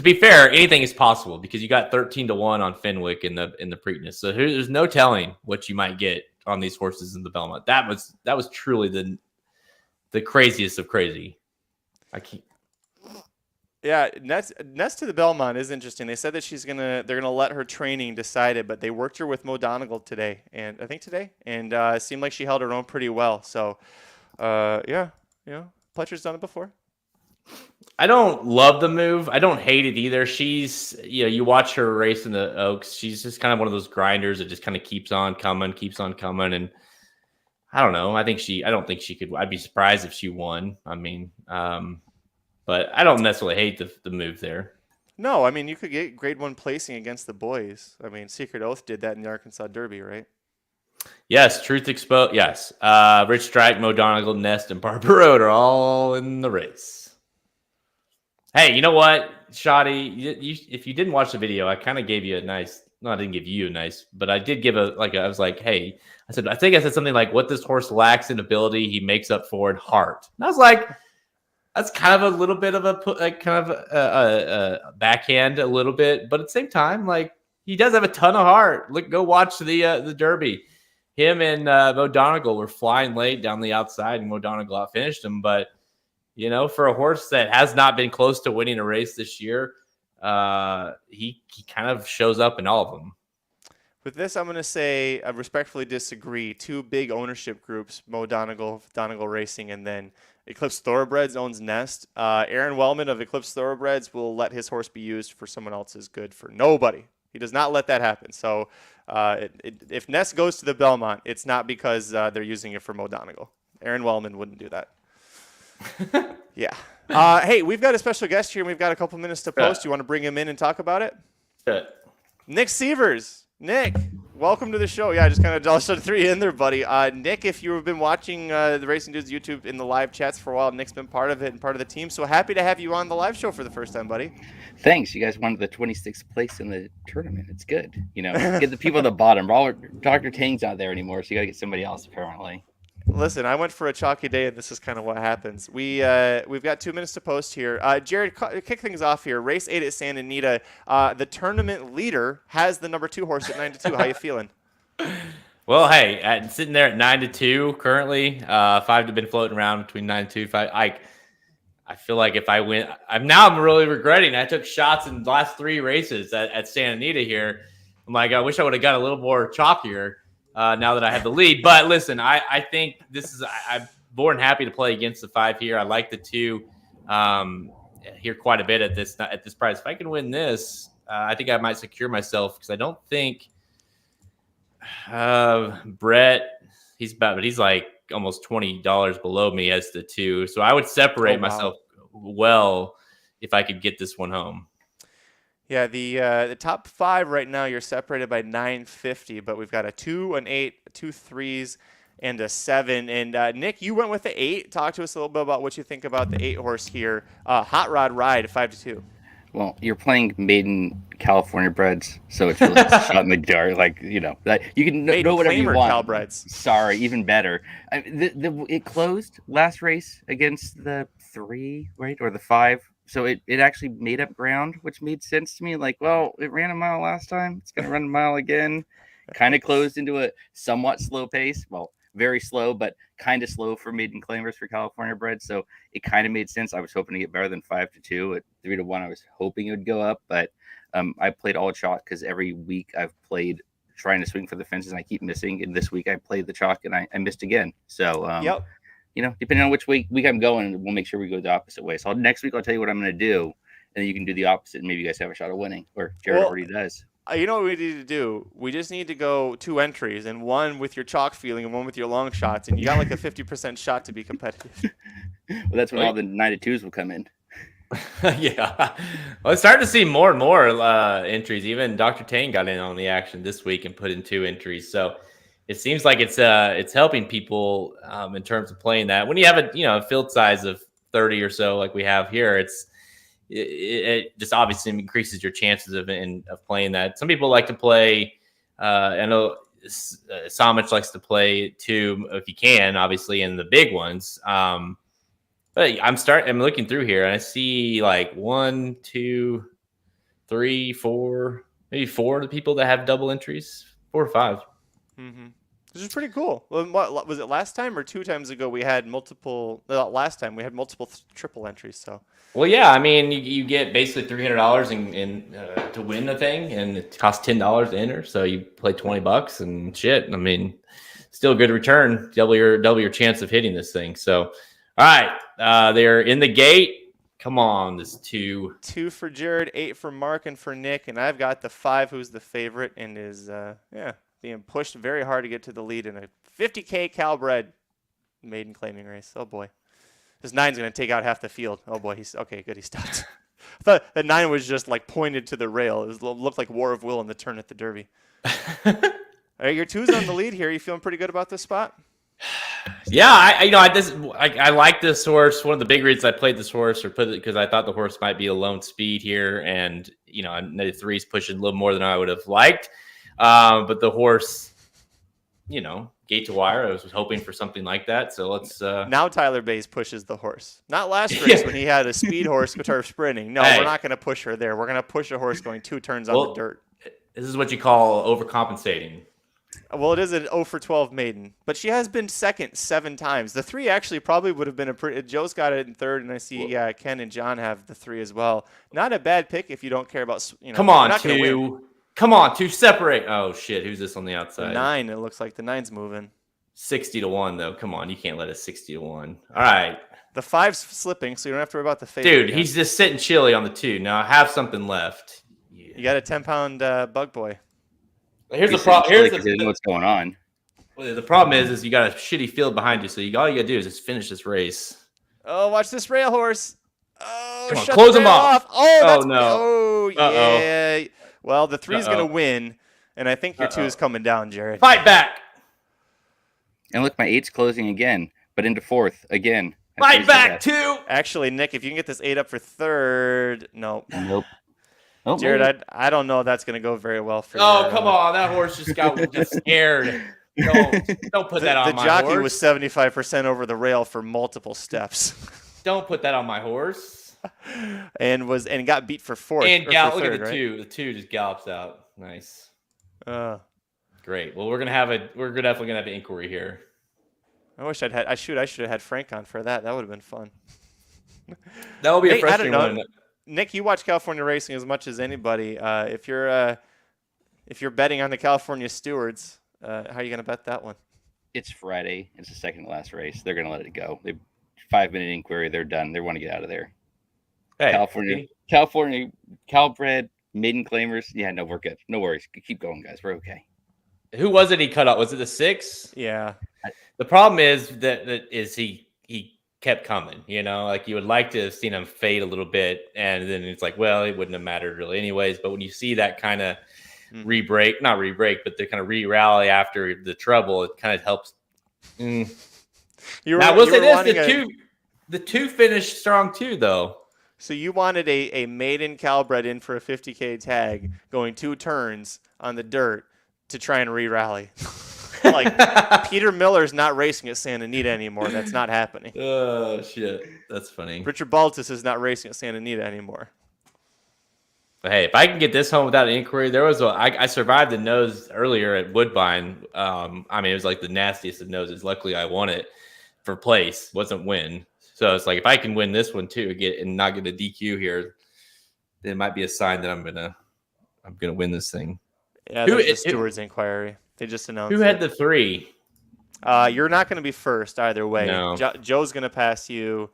be fair, anything is possible because you got 13 to 1 on Fenwick in the Preakness. So there's no telling what you might get on these horses in the Belmont. That was truly the craziest of crazy. I can't. Yeah, next to the Belmont is interesting. They said that they're gonna let her training decide it, but they worked her with Mo Donegal today, and it seemed like she held her own pretty well. So, Pletcher's done it before. I don't love the move. I don't hate it either. She's, you watch her race in the Oaks. She's just kind of one of those grinders that just kind of keeps on coming. And I don't know. I don't think she could. I'd be surprised if she won. I mean, but I don't necessarily hate the move there. No, I mean, you could get grade 1 placing against the boys. I mean, Secret Oath did that in the Arkansas Derby, right? Yes, Truth Exposed. Yes. Rich Strike, Mo Donegal, Nest, and Barber Road are all in the race. Hey, you know what, Shoddy? If you didn't watch the video, I kind of gave you I didn't give you a nice, but I did give I was like, hey, I think I said something like, what this horse lacks in ability, he makes up for in heart. And I was like, that's kind of a little bit of a backhand a little bit, but at the same time, like, he does have a ton of heart. Go watch the Derby. Him and Mo Donegal were flying late down the outside, and Mo Donegal outfinished him. But for a horse that has not been close to winning a race this year, he kind of shows up in all of them. With this, I'm going to say I respectfully disagree. 2 big ownership groups, Mo Donegal Racing, and then Eclipse Thoroughbreds owns Nest. Aaron Wellman of Eclipse Thoroughbreds will let his horse be used for someone else's good for nobody. He does not let that happen. So if Nest goes to the Belmont, it's not because they're using it for Mo Donegal. Aaron Wellman wouldn't do that. Yeah. Hey, we've got a special guest here, and we've got a couple minutes to post. You want to bring him in and talk about it? Yeah. Nick Sievers. Nick, welcome to the show. Yeah, I just kind of threw you in there, buddy. Nick, if you've been watching the Racing Dudes YouTube in the live chats for a while, Nick's been part of it and part of the team. So happy to have you on the live show for the first time, buddy. Thanks. You guys wanted the 26th place in the tournament. It's good. Get the people at the bottom. Dr. Tang's not there anymore, so you got to get somebody else, apparently. Listen, I went for a chalky day, and this is kind of what happens. We've got 2 minutes to post here. Jared, kick things off here. Race 8 at Santa Anita. The tournament leader has the number 2 horse at 9-2. How you feeling? Well, hey, I'm sitting there at 9-2 currently. 5 have been floating around between 9-2. 5. I feel like if I win, I'm really regretting. I took shots in the last 3 races at Santa Anita here. I'm like, I wish I would have got a little more chalkier. Now that I have the lead. But listen, I think I'm more than happy to play against the 5 here. I like the 2 here quite a bit at this price. If I can win this, I think I might secure myself because I don't think Brett, he's like almost $20 below me as the 2. So I would separate myself well if I could get this one home. Yeah, the top 5 right now, you're separated by 950, but we've got a 2, an 8, 2 3s, and a 7. And Nick, you went with the 8. Talk to us a little bit about what you think about the 8 horse here. Hot Rod Ride, 5-2. Well, you're playing maiden California breds, so it's really shot in the dark. Like, that you can know whatever you want. Cal-breds. Sorry, even better. It closed last race against the 3, right, or the 5. So it actually made up ground, which made sense to me. Like, well, it ran a mile last time. It's going to run a mile again. Kind of closed into a somewhat slow pace. Well, very slow, but kind of slow for maiden claimers for California bred. So it kind of made sense. I was hoping to get better than 5-2. At 3-1, I was hoping it would go up. But I played all chalk because every week I've played trying to swing for the fences, and I keep missing. And this week I played the chalk, and I missed again. So, depending on which week I'm going, we'll make sure we go the opposite way. So next week I'll tell you what I'm going to do, and then you can do the opposite, and maybe you guys have a shot of winning, or Jared already does. You know what we need to do? We just need to go 2 entries, and one with your chalk feeling and one with your long shots, and you got like a 50% shot to be competitive. Well, that's when all the 92s will come in. Yeah. Well, it's starting to see more and more entries. Even Dr. Tane got in on the action this week and put in 2 entries. So it seems like it's helping people in terms of playing that. When you have a field size of 30 or so like we have here, it just obviously increases your chances of playing that. Some people like to play. I know Somich likes to play too, if you can, obviously, in the big ones. But I'm looking through here and I see like 1, 2, 3, 4, maybe 4 of the people that have double entries, 4 or 5. Mm-hmm. This is pretty cool. Well, what was it, last time or 2 times ago? We had multiple. Last time we had multiple triple entries. So. Well, yeah. I mean, you get basically $300 to win the thing, and it costs $10 to enter. So you play $20 and shit. I mean, still a good return. Double your chance of hitting this thing. So, all right, they're in the gate. Come on, this 2. 2 for Jared, 8 for Mark, and for Nick, and I've got the 5, who's the favorite, and is being pushed very hard to get to the lead in a 50K Kalleward maiden claiming race. Oh boy, this 9's going to take out half the field. Oh boy, he's okay. Good, he stopped. I thought that 9 was just like pointed to the rail. It looked like War of Will in the turn at the Derby. All right, your 2's on the lead here. You feeling pretty good about this spot? Yeah, I like this horse. One of the big reasons I played this horse, because I thought the horse might be a lone speed here, and the 3's pushing a little more than I would have liked. But the horse, gate to wire, I was hoping for something like that. So let's. Now Tyler Bays pushes the horse. Not last race when he had a speed horse turf sprinting. No, we're not going to push her there. We're going to push a horse going 2 turns on the dirt. This is what you call overcompensating. Well, it is an 0 for 12 maiden, but she has been second 7 times. The 3 actually probably would have been a pretty. Joe's got it in 3rd, and I see Ken and John have the 3 as well. Not a bad pick if you don't care about. Come on, 2. Come on, 2 separate. Oh shit, who's this on the outside? 9. It looks like the 9's moving. 60 to 1 though. Come on, you can't let it 60 to 1. All right. The 5's slipping, so you don't have to worry about the favorite. Dude, he's just sitting chilly on the 2. Now I have something left. Yeah. You got a 10-pound bug boy. Here's the problem. Here's what's going on. Well, the problem is you got a shitty field behind you, so all you gotta do is just finish this race. Oh, watch this rail horse. Oh, come on, close him off. Oh no. Oh, yeah. Well, the 3's going to win, and I think your 2 is coming down, Jared. Fight back. And look, my 8's closing again, but into 4th again. Fight back, 2. Actually, Nick, if you can get this 8 up for 3rd, nope. Oh, Jared, I don't know that's going to go very well for you. Oh, come on. That horse just got scared. Don't put that on my horse. The jockey was 75% over the rail for multiple steps. Don't put that on my horse. and got beat for 4th. And look at the right? 2. The 2 just gallops out. Nice. Great. Well, we're definitely gonna have an inquiry here. I should have had Frank on for that. That would have been fun. That will be a frustrating one. Nick, you watch California racing as much as anybody. If you're betting on the California Stewards, how are you going to bet that one? It's Friday. It's the second to last race. They're going to let it go. 5-minute inquiry. They're done. They want to get out of there. Hey, California, Kalleward, maiden claimers. Yeah, no, we're good. No worries. Keep going, guys. We're okay. Who was it he cut off? Was it the 6? Yeah. The problem is that he kept coming, like you would like to have seen him fade a little bit, and then it's like, well, it wouldn't have mattered really anyways. But when you see that kind of not re-break, but the kind of re-rally after the trouble, it kind of helps. Now, we'll say this: the two finished strong too, though. So you wanted a maiden Kalleward in for a 50K tag, going 2 turns on the dirt to try and re-rally. Like, Peter Miller's not racing at Santa Anita anymore. That's not happening. Oh, shit. That's funny. Richard Baltus is not racing at Santa Anita anymore. But hey, if I can get this home without an inquiry, I survived the nose earlier at Woodbine. It was like the nastiest of noses. Luckily, I won it for place. Wasn't win. So it's like, if I can win this one too, and not get a DQ here, then it might be a sign that I'm gonna win this thing. Yeah, there's the Stewards inquiry. They just announced. Who had the 3? You're not going to be first either way. No. Joe's going to pass you.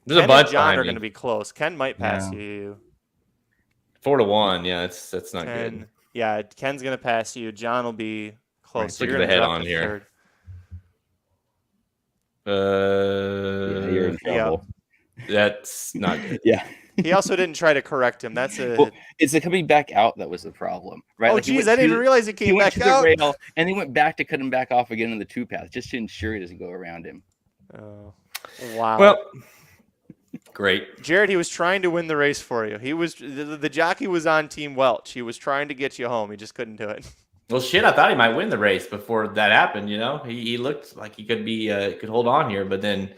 There's Ken a bunch and John are me. going to be close. Ken might pass you. 4-1. Yeah, that's not 10. good. Yeah, Ken's gonna pass you. John will be close. So look you're at the gonna head drop on to here. third. Yeah, you're in trouble. That's not good. Yeah. He also didn't try to correct him. That's a. Well, it's the coming back out that was the problem, right? Oh, Like, he geez, went I didn't to- even realize he He came went back to the out. rail, and he went back to cut him back off again in the 2 path, just to ensure he doesn't go around him. Oh, wow. Well, great. Jared, he was trying to win the race for you. He was the jockey was on Team Welch. He was trying to get you home. He just couldn't do it. Well, shit, I thought he might win the race before that happened. He looked like he could be could hold on here, but then,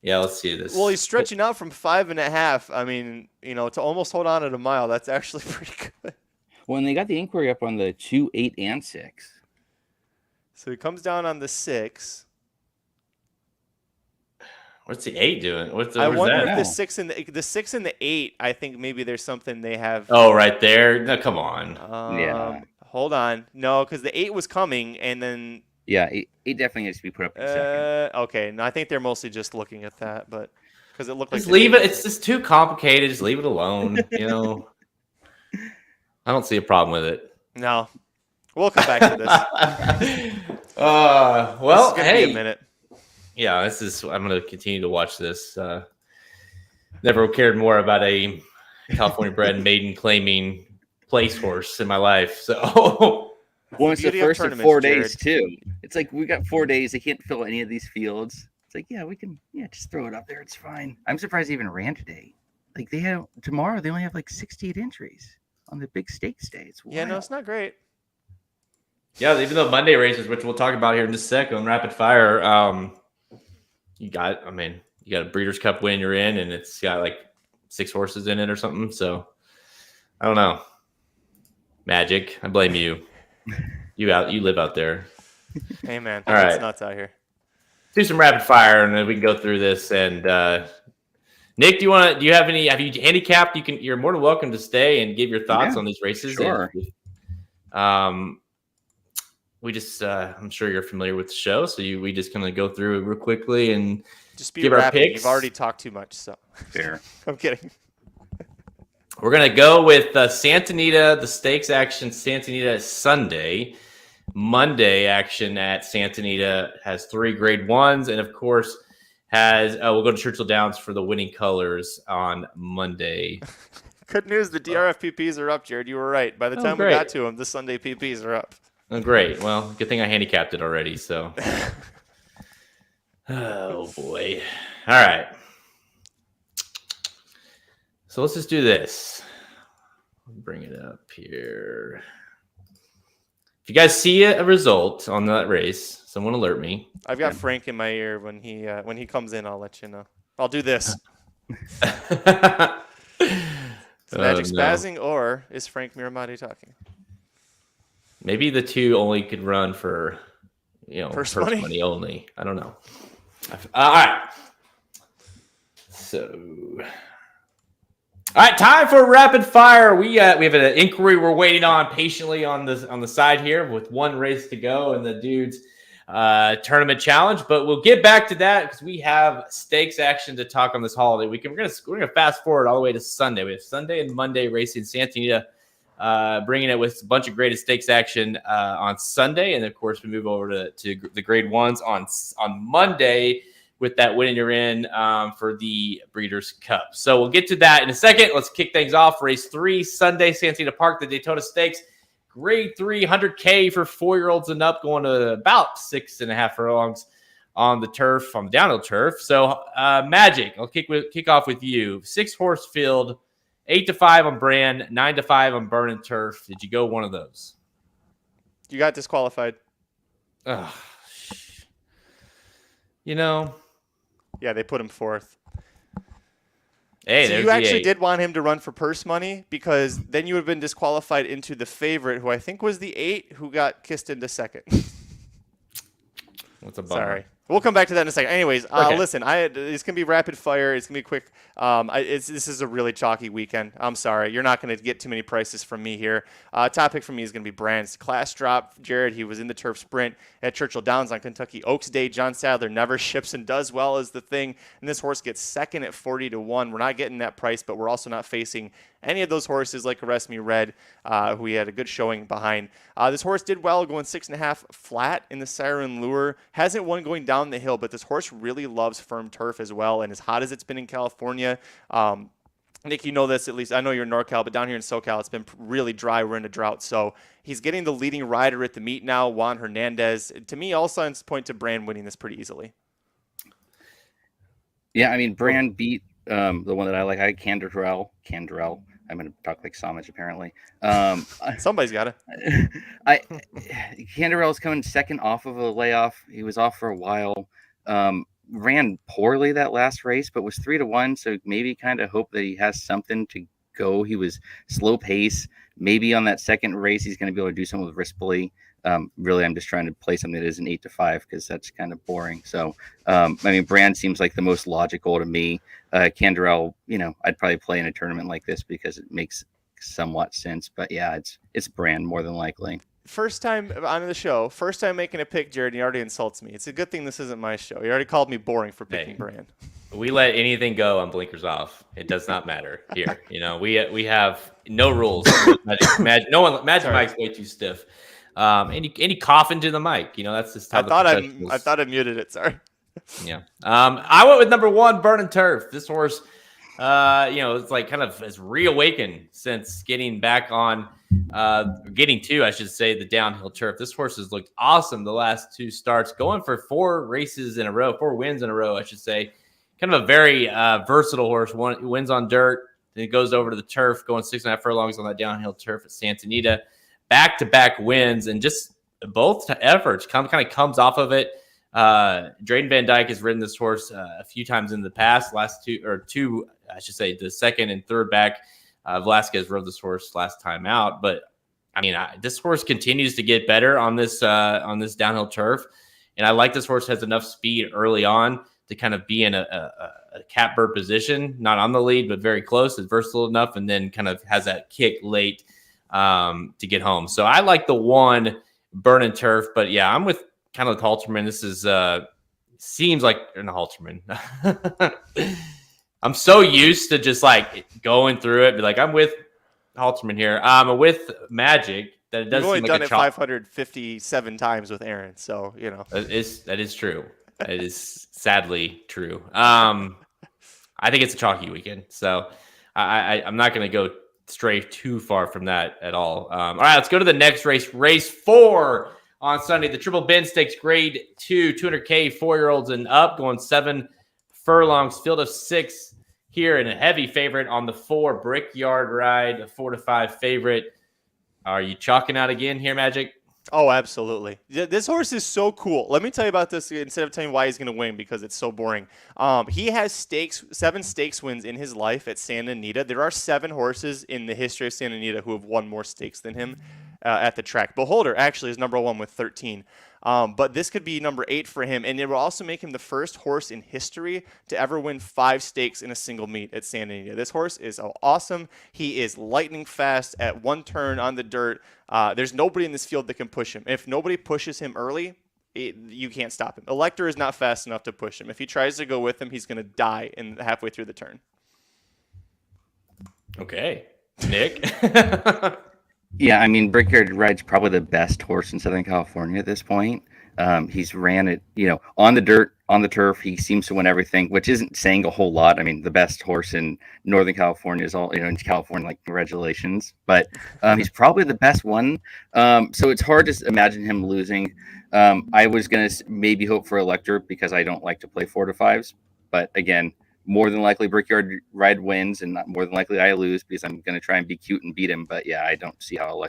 yeah, let's see this. Well, he's stretching out from 5.5. I mean, to almost hold on at a mile. That's actually pretty good. When they got the inquiry up on the 2, 8, and 6. So he comes down on the 6. What's the 8 doing? I where's wonder that? if the 6 and the 8. I think maybe there's something they have. Oh, right there. No, come on. Yeah. Hold on. No, because the 8 was coming, and then. Yeah, it definitely needs to be put up in second. Okay. No, I think they're mostly just looking at that, but because it looked like. Just leave it. It's just too complicated. Just leave it alone. I don't see a problem with it. No, we'll come back to this. Well, This is gonna be a minute. Yeah, I'm going to continue to watch this. Never cared more about a California-bred maiden claiming place horse in my life. So, Well, it's the beauty of first of tournaments, 4 Jared. days too. It's like we got 4 days. They can't fill any of these fields. It's like, yeah, we can, just throw it up there. It's fine. I'm surprised they even ran today. Like tomorrow, they only have like 68 entries on the big stakes day. It's Yeah, no, wild. it's not great. yeah, even though Monday races, which we'll talk about here in just a second, on rapid fire, you got a Breeders' Cup win you're in, and it's got like 6 horses in it or something. So, I don't know. Magic. I blame you. You live out there. Hey, man, All it's right. nuts out here. Do some rapid fire, and then we can go through this. And Nick, do you have you handicapped? You're more than welcome to stay and give your thoughts Yeah, on these races. sure. We just I'm sure you're familiar with the show, so we just kind of go through it real quickly and Just be give our rapid. picks. You've already talked too much, so Fair. I'm kidding. we're gonna go with Santa Anita, the stakes action. Santa Anita is Sunday. Monday action at Santa Anita has 3 grade 1s, and of course we'll go to Churchill Downs for the winning colors on Monday. Good news, the DRF-PPs are up, Jared. You were right. By the time we great. got to them, the Sunday PPs are up. Oh, great. Well, good thing I handicapped it already. So, oh boy. All right. So let's just do this. Bring it up here. If you guys see a result on that race, someone alert me. I've got Frank in my ear when he comes in. I'll let you know. I'll do this. Is Magic spazzing, or is Frank Miramati talking? Maybe the 2 only could run for, Purse purse money? money only. I don't know. All right. So, all right, time for rapid fire. We have an inquiry we're waiting on patiently on the side here with 1 race to go and the dudes tournament challenge. But we'll get back to that because we have stakes action to talk on this holiday weekend. We're gonna fast forward all the way to Sunday. We have Sunday and Monday racing Santa Anita. Bringing it with a bunch of graded stakes action on Sunday, and of course we move over to the grade 1s on Monday with that win you're in for the Breeders' Cup. So we'll get to that in a second. Let's kick things off. Race 3 Sunday, Santa Anita Park, the Daytona Stakes, grade 3, 100K for 4-year-olds and up, going to about 6.5 furlongs on the turf, on the downhill turf. So Magic, I'll kick off with you. 6-horse field. 8-5 on Brand, 9-5 on Burn and Turf. Did you go one of those? You got disqualified. Ugh. Yeah, they put him 4th. Hey, So there's you actually the 8. did want him to run for purse money because then you would have been disqualified into the favorite, who I think was the 8, who got kissed into 2nd. What's a bummer? Sorry. We'll come back to that in a second. Anyways, Okay. listen, it's going to be rapid fire. It's going to be quick. This is a really chalky weekend. I'm sorry. You're not going to get too many prices from me here. Top pick for me is going to be Brand's class drop. Jared, he was in the turf sprint at Churchill Downs on Kentucky Oaks Day. John Sadler never ships and does well is the thing. And this horse gets second at 40-1. We're not getting that price, but we're also not facing any of those horses like Arrest Me Red, who we had a good showing behind. This horse did well going 6.5 flat in the Siren Lure. Hasn't won going down the hill, but this horse really loves firm turf as well. And as hot as it's been in California, Nick, you know this at least. I know you're in NorCal, but down here in SoCal, it's been really dry. We're in a drought. So he's getting the leading rider at the meet now, Juan Hernandez. To me, all signs point to Brand winning this pretty easily. Yeah, I mean, Brand beat the one that I like. I had Canderel. I'm going to talk like Somich, apparently. Somebody's got it. Canderel's coming second off of a layoff. He was off for a while. Ran poorly that last race, but was 3-1. So maybe kind of hope that he has something to go. He was slow pace. Maybe on that second race, he's going to be able to do something with Rispoli. Really, I'm just trying to play something that isn't 8-5 because that's kind of boring. So, I mean, Brand seems like the most logical to me. Canderel, I'd probably play in a tournament like this because it makes somewhat sense. But yeah, it's Brand more than likely. First time on the show, first time making a pick, Jared, and he already insults me. It's a good thing this isn't my show. He already called me boring for picking Brand. We let anything go on blinkers off. It does not matter here. We have no rules. Magic Mike's way too stiff. Any cough into the mic. That's just how I thought I muted it. Sorry. Yeah. I went with number 1, Burning Turf. This horse, it's like kind of has reawakened since getting back on, getting to, I should say, the downhill turf. This horse has looked awesome the last 2 starts, going for 4 wins in a row, I should say. Kind of a very versatile horse. Wins on dirt, then it goes over to the turf, going 6.5 furlongs on that downhill turf at Santa Anita. Back-to-back wins, and just both efforts comes off of it. Drayden Van Dyke has ridden this horse a few times in the past. Last two, I should say, the second and third back. Velasquez rode this horse last time out, but I mean, this horse continues to get better on this downhill turf, and I like this horse has enough speed early on to kind of be in a catbird position, not on the lead, but very close. It's versatile enough, and then kind of has that kick late to get home. So I like the 1 Burning Turf, but yeah, I'm with kind of Halterman. This is seems like an Halterman. I'm so used to just like going through it, be like, I'm with Halterman here. I'm with Magic. That it does. You've only seem done like it 557 times with Aaron, so that is true. It is sadly true. I think it's a chalky weekend, so I'm not going to go stray too far from that at all. All right, let's go to the next race. Race 4 on Sunday, the Triple Bend Stakes Grade 2, 200K, 4-year-olds and up, going 7 furlongs, field of 6 here, and a heavy favorite on the 4 Brickyard Ride, a 4-5 favorite. Are you chalking out again here, Magic? Oh, absolutely. This horse is so cool. Let me tell you about this instead of telling you why he's going to win because it's so boring. He has 7 stakes wins in his life at Santa Anita. There are 7 horses in the history of Santa Anita who have won more stakes than him at the track. Beholder actually is number 1 with 13. But this could be number 8 for him, and it will also make him the first horse in history to ever win 5 stakes in a single meet at Santa Anita. This horse is awesome. He is lightning fast at 1 turn on the dirt. There's nobody in this field that can push him. If nobody pushes him early, you can't stop him. Elector is not fast enough to push him. If he tries to go with him, he's going to die halfway through the turn. Okay. Nick? Yeah, I mean, Brickyard Ride's probably the best horse in Southern California at this point. He's ran it, on the dirt, on the turf. He seems to win everything, which isn't saying a whole lot. I mean, the best horse in Northern California is all, in California, like, congratulations. But he's probably the best one. So it's hard to imagine him losing. I was going to maybe hope for Elector because I don't like to play 4-5s. But again, more than likely Brickyard Ride wins, and more than likely I lose because I'm going to try and be cute and beat him. But yeah, I don't see how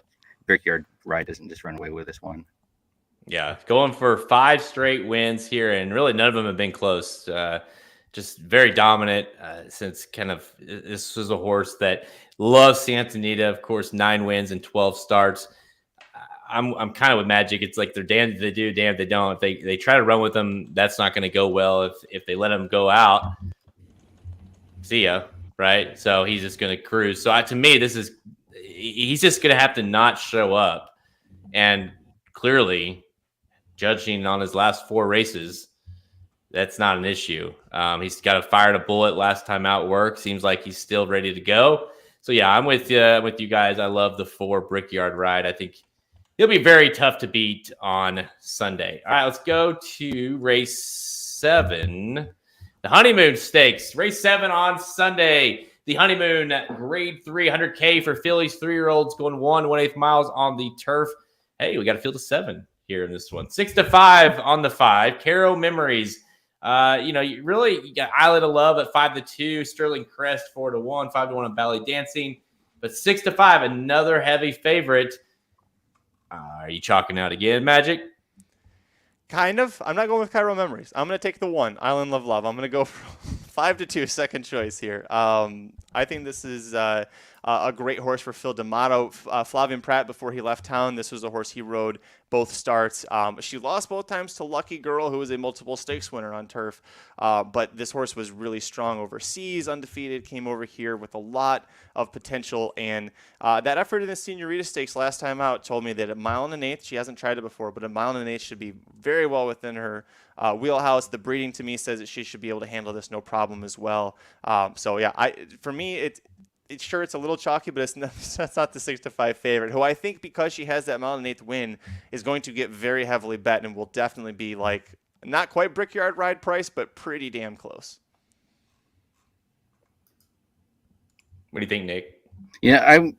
Brickyard Ride doesn't just run away with this one. Yeah, going for 5 straight wins here, and really none of them have been close. Just very dominant since kind of this was a horse that loves Santa Anita. Of course, 9 wins and 12 starts. I'm kind of with Magic. It's like they're damned if they do, damned if they don't. If they try to run with them, that's not going to go well. If they let him go out, see ya, right? So he's just going to cruise. So to me, he's just going to have to not show up. And clearly, judging on his last 4 races, that's not an issue. He's got fired a bullet last time out work. Seems like he's still ready to go. So yeah, I'm with you guys. I love the 4 Brickyard ride. I think he'll be very tough to beat on Sunday. All right, let's go to race 7, the Honeymoon Stakes. Race 7 on Sunday. The Honeymoon Grade 3, 100K for fillies, 3-year-olds going 1/8 miles on the turf. Hey, we got a field of 7 here in this one. 6 to 5 on the 5. Caro Memories. You got Island of Love at 5 to 2. Sterling Crest 4 to 1. 5 to 1 on Ballet Dancing. But 6 to 5, another heavy favorite. Are you chalking out again, Magic? Kind of. I'm not going with Caro Memories. I'm going to take the 1, Island of Love. I'm going to go for 5 to 2, second choice here. I think this is a great horse for Phil D'Amato. Flavien Prat, before he left town, this was a horse he rode both starts. She lost both times to Lucky Girl, who was a multiple stakes winner on turf. But this horse was really strong overseas, undefeated, came over here with a lot of potential. And that effort in the Senorita Stakes last time out told me that at 1 1/8, she hasn't tried it before, but at 1 1/8 should be very well within her wheelhouse. The breeding to me says that she should be able to handle this no problem as well. So yeah, for me, sure, it's a little chalky, but that's not the 6 to 5 favorite, who I think, because she has that 1 1/8 win, is going to get very heavily bet and will definitely be like not quite Brickyard ride price, but pretty damn close. What do you think, Nick? Yeah,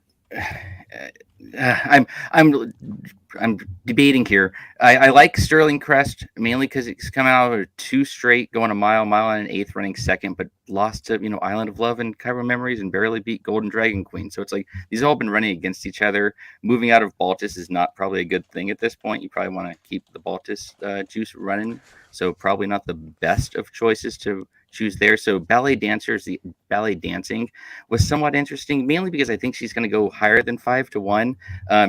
I'm debating here. I like Sterling Crest mainly because it's come out of 2 straight, going a mile and 1/8, running second, but lost to Island of Love and Caro Memories and barely beat Golden Dragon Queen. So it's like these have all been running against each other. Moving out of Baltus is not probably a good thing at this point. You probably want to keep the Baltus juice running. So probably not the best of choices to choose there. So Ballet Dancing was somewhat interesting, mainly because I think she's going to go higher than 5 to 1.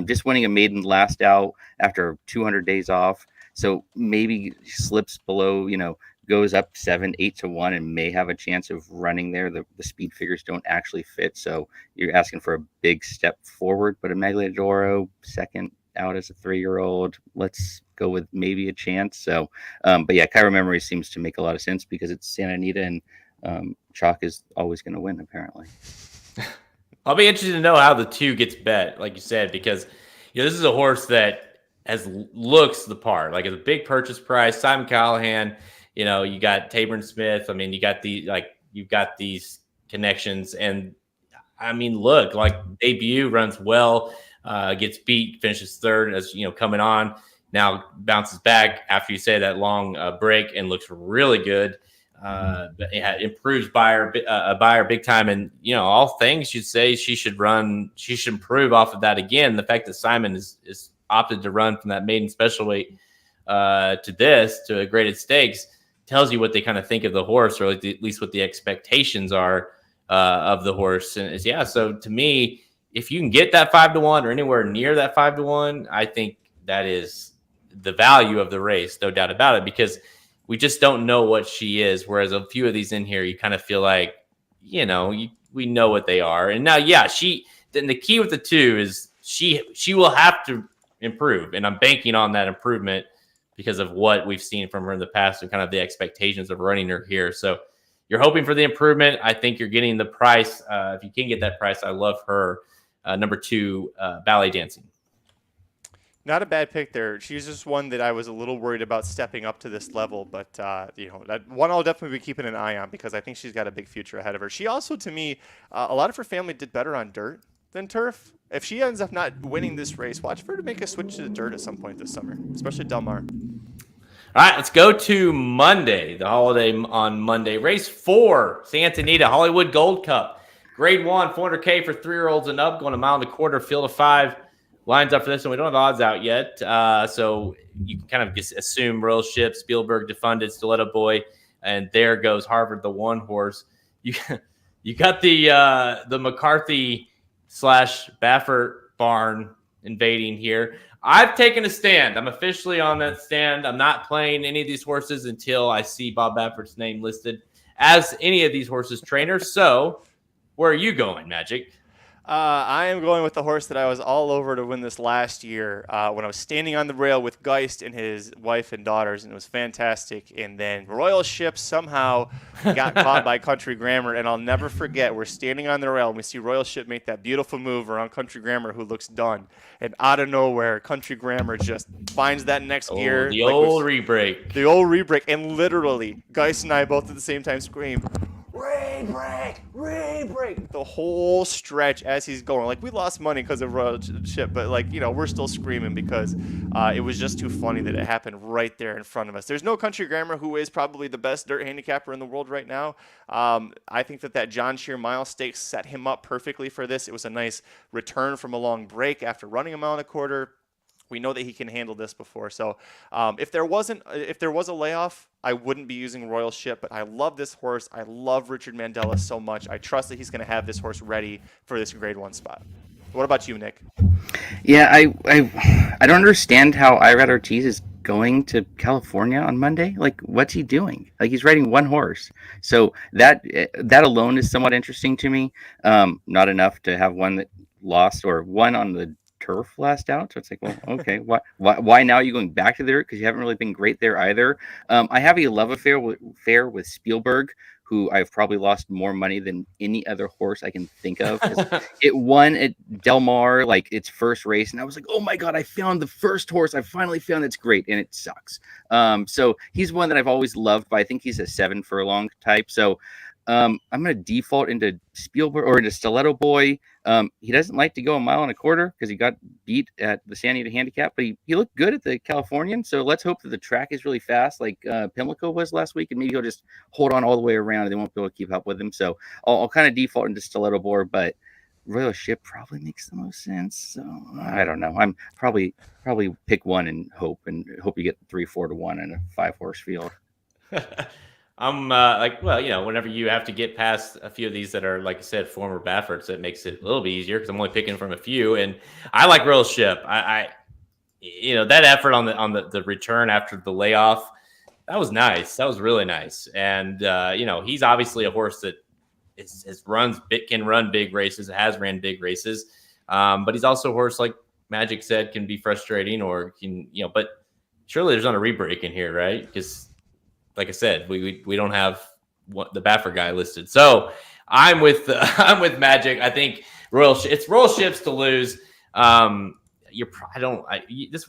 Just winning a maiden last out after 200 days off. So maybe slips below, goes up 7, 8 to 1 and may have a chance of running there. The speed figures don't actually fit. So you're asking for a big step forward, but a Megalodoro second out as a 3-year-old, let's go with maybe a chance. So, but yeah, Caro Memory seems to make a lot of sense because it's Santa Anita and Chalk is always going to win, apparently. I'll be interested to know how the 2 gets bet, like you said, because this is a horse that looks the part. Like, it's a big purchase price. Simon Callahan, you got Tabor Smith. I mean, you've got these connections, and I mean, look, like, debut runs well, gets beat, finishes 3rd as coming on. Now bounces back after you say that long break and looks really good. But improves buyer big time, and all things you'd say she should improve off of that again. The fact that Simon is opted to run from that maiden special weight to a graded stakes tells you what they kind of think of the horse, or at least what the expectations are of the horse. And so to me, if you can get that 5 to 1 or anywhere near that 5 to 1, I think that is the value of the race, no doubt about it, because we just don't know what she is. Whereas a few of these in here, you kind of feel like, we know what they are. And now, then the key with the 2 is she will have to improve. And I'm banking on that improvement because of what we've seen from her in the past and kind of the expectations of running her here. So you're hoping for the improvement. I think you're getting the price. If you can get that price, I love her. Number 2, Ballet Dancing. Not a bad pick there. She's just one that I was a little worried about stepping up to this level, but that one I'll definitely be keeping an eye on because I think she's got a big future ahead of her. She also, to me, a lot of her family did better on dirt than turf. If she ends up not winning this race, watch for her to make a switch to the dirt at some point this summer, especially Del Mar. All right, let's go to Monday, the holiday on Monday. Race 4, Santa Anita Hollywood Gold Cup. Grade 1, 400K for 3-year-olds and up, going 1.25 miles, field of 5. Lines up for this one. We don't have odds out yet, so you can kind of just assume Royal Ship, Spielberg, Defunded, Stiletto Boy, and there goes Harvard, the 1 horse. You got the McCarthy / Baffert barn invading here. I've taken a stand. I'm officially on that stand. I'm not playing any of these horses until I see Bob Baffert's name listed as any of these horses' trainer. So where are you going, Magic? I am going with the horse that I was all over to win this last year when I was standing on the rail with Geist and his wife and daughters, and it was fantastic. And then Royal Ship somehow got caught by Country Grammar, and I'll never forget, we're standing on the rail, and we see Royal Ship make that beautiful move around Country Grammar, who looks done. And out of nowhere, Country Grammar just finds that next gear. The old re-break. The old re-break, and literally, Geist and I both at the same time scream, re-break, re-break, the whole stretch as he's going. Like, we lost money because of Royal Ship, but, like, you know, we're still screaming because it was just too funny that it happened right there in front of us. There's no Country Grammar, who is probably the best dirt handicapper in the world right now. I think that John Shear Mile Stakes set him up perfectly for this. It was a nice return from a long break after running a mile and a quarter. We know that he can handle this before. So if there was a layoff, I wouldn't be using Royal Ship, but I love this horse. I love Richard Mandela so much. I trust that he's going to have this horse ready for this grade 1 spot. What about you, Nick? Yeah, I don't understand how Irad Ortiz is going to California on Monday. Like, what's he doing? Like, he's riding one horse. So that alone is somewhat interesting to me. Not enough to have one that lost or one on the turf last out. So it's like, well, okay, why now are you going back to there? Because you haven't really been great there either. I have a love affair with Spielberg, who I've probably lost more money than any other horse I can think of. It won at Del Mar, like its first race, and I was like, oh my god, I found the first horse I finally found that's great, and it sucks. So he's one that I've always loved, but I think he's a 7 furlong type. So I'm going to default into Spielberg or into Stiletto Boy. He doesn't like to go a mile and a quarter because he got beat at the San Anita Handicap, but he looked good at the Californian. So let's hope that the track is really fast like Pimlico was last week, and maybe he'll just hold on all the way around and they won't be able to keep up with him. So I'll kind of default into Stiletto Boy, but Royal Ship probably makes the most sense. So I don't know. I'm probably pick one and hope you get 3-4 to 1 in a 5-horse field. I'm whenever you have to get past a few of these that are, like I said, former Bafferts, it makes it a little bit easier because I'm only picking from a few. And I like Royal Ship. I that effort on the return after the layoff, that was nice. That was really nice. And he's obviously a horse that can run big races, has ran big races. But he's also a horse, like Magic said, can be frustrating or but surely there's not a re-break in here, right? Because like I said, we don't have the Baffert guy listed. So I'm with Magic. I think it's Royal Ships to lose. This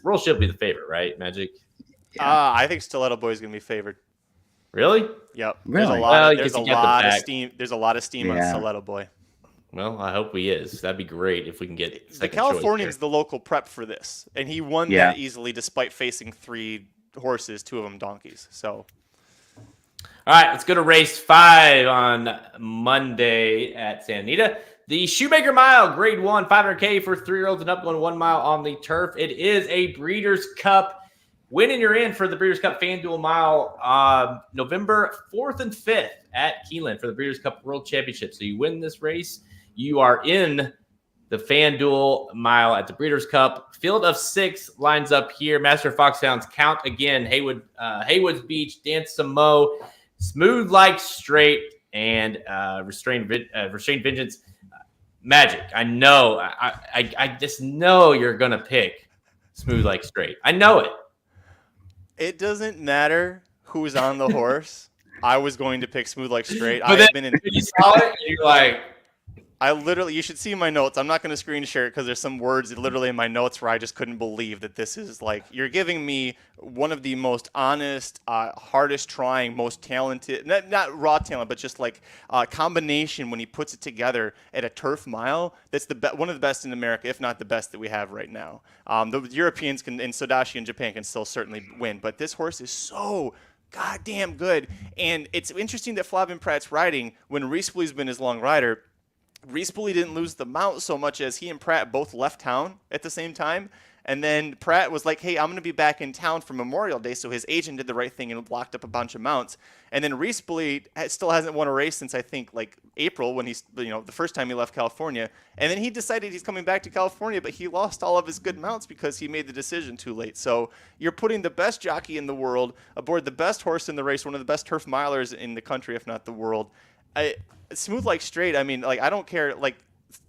Royal Ship will be the favorite, right, Magic? Yeah. I think Stiletto Boy is going to be favored. Really? Yep. Really? There's a lot of steam. There's a lot of steam on Stiletto Boy. Well, I hope he is. That'd be great if we can get the Californian's the local prep for this, and he won that easily despite facing 3 horses, 2 of them donkeys. So. All right, let's go to race 5 on Monday at Santa Anita. The Shoemaker Mile, grade 1, $500K for 3-year-olds and up, going 1 mile on the turf. It is a Breeders' Cup. Winning you're in for the Breeders' Cup FanDuel Mile November 4th and 5th at Keeneland for the Breeders' Cup World Championship. So you win this race, you are in the FanDuel Mile at the Breeders' Cup. Field of 6 lines up here. Master Foxhounds count again. Haywood's Beach, Dance Some Mo, Smooth Like Straight, and Restrained Vengeance. Magic. I know. I just know you're gonna pick Smooth Like Straight. I know it. It doesn't matter who's on the horse. I was going to pick Smooth Like Straight. But you saw it, and you're like. You should see my notes. I'm not going to screen share it because there's some words literally in my notes where I just couldn't believe that this is like, you're giving me one of the most honest, hardest trying, most talented, not raw talent, but just like combination when he puts it together at a turf mile. That's one of the best in America, if not the best that we have right now. The Europeans and Sodashi in Japan can still certainly win, but this horse is so goddamn good. And it's interesting that Flavien Prat's riding when Reese Blue's been his long rider. Rispoli didn't lose the mount so much as he and Pratt both left town at the same time. And then Pratt was like, hey, I'm going to be back in town for Memorial Day. So his agent did the right thing and locked up a bunch of mounts. And then Rispoli still hasn't won a race since I think like April when he's, the first time he left California. And then he decided he's coming back to California, but he lost all of his good mounts because he made the decision too late. So you're putting the best jockey in the world aboard the best horse in the race, one of the best turf milers in the country, if not the world. Smooth like straight. I mean, like, I don't care. Like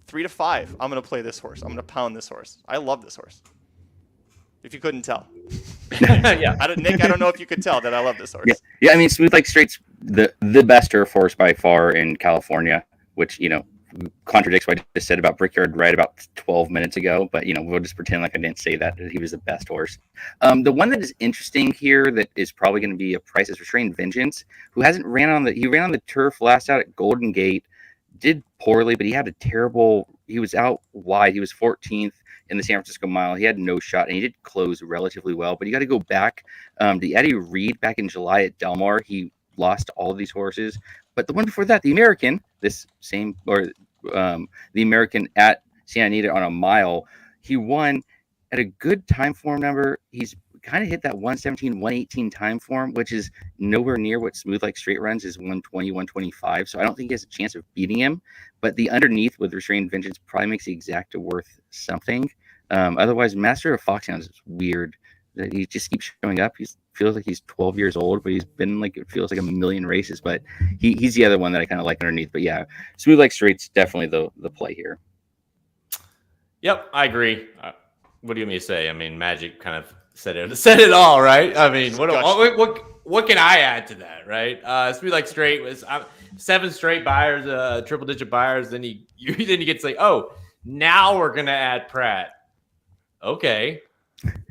3 to 5, I'm going to play this horse. I'm going to pound this horse. I love this horse. If you couldn't tell. Yeah. Nick, I don't know if you could tell that I love this horse. Yeah. I mean, Smooth Like Straight's the best turf horse by far in California, which, contradicts what I just said about Brickyard right about 12 minutes ago. But, we'll just pretend like I didn't say that he was the best horse. The one that is interesting here that is probably going to be a price is Restrained Vengeance, who hasn't ran on the turf last out at Golden Gate, did poorly, but he was out wide. He was 14th in the San Francisco Mile. He had no shot, and he did close relatively well. But you got to go back to Eddie Reed back in July at Del Mar. He lost all of these horses. But the one before that, the American, the American at Santa Anita on a mile, he won at a good time form number. He's kind of hit that 117, 118 time form, which is nowhere near what Smooth Like Straight runs is 120, 125. So I don't think he has a chance of beating him. But the underneath with Restrained Vengeance probably makes the exacta worth something. Otherwise, Master of Foxhounds is weird. That he just keeps showing up. He feels like he's 12 years old, but he's been it feels like a million races. But he's the other one that I kind of like underneath. But yeah, Smooth Like Straight's definitely the play here. Yep, I agree. What do you want me to say? I mean, Magic kind of said it all, right? I mean, what can I add to that, right? Smooth Like Straight was 7 straight buyers, triple digit buyers. Then you get to say, oh, now we're gonna add Pratt. Okay.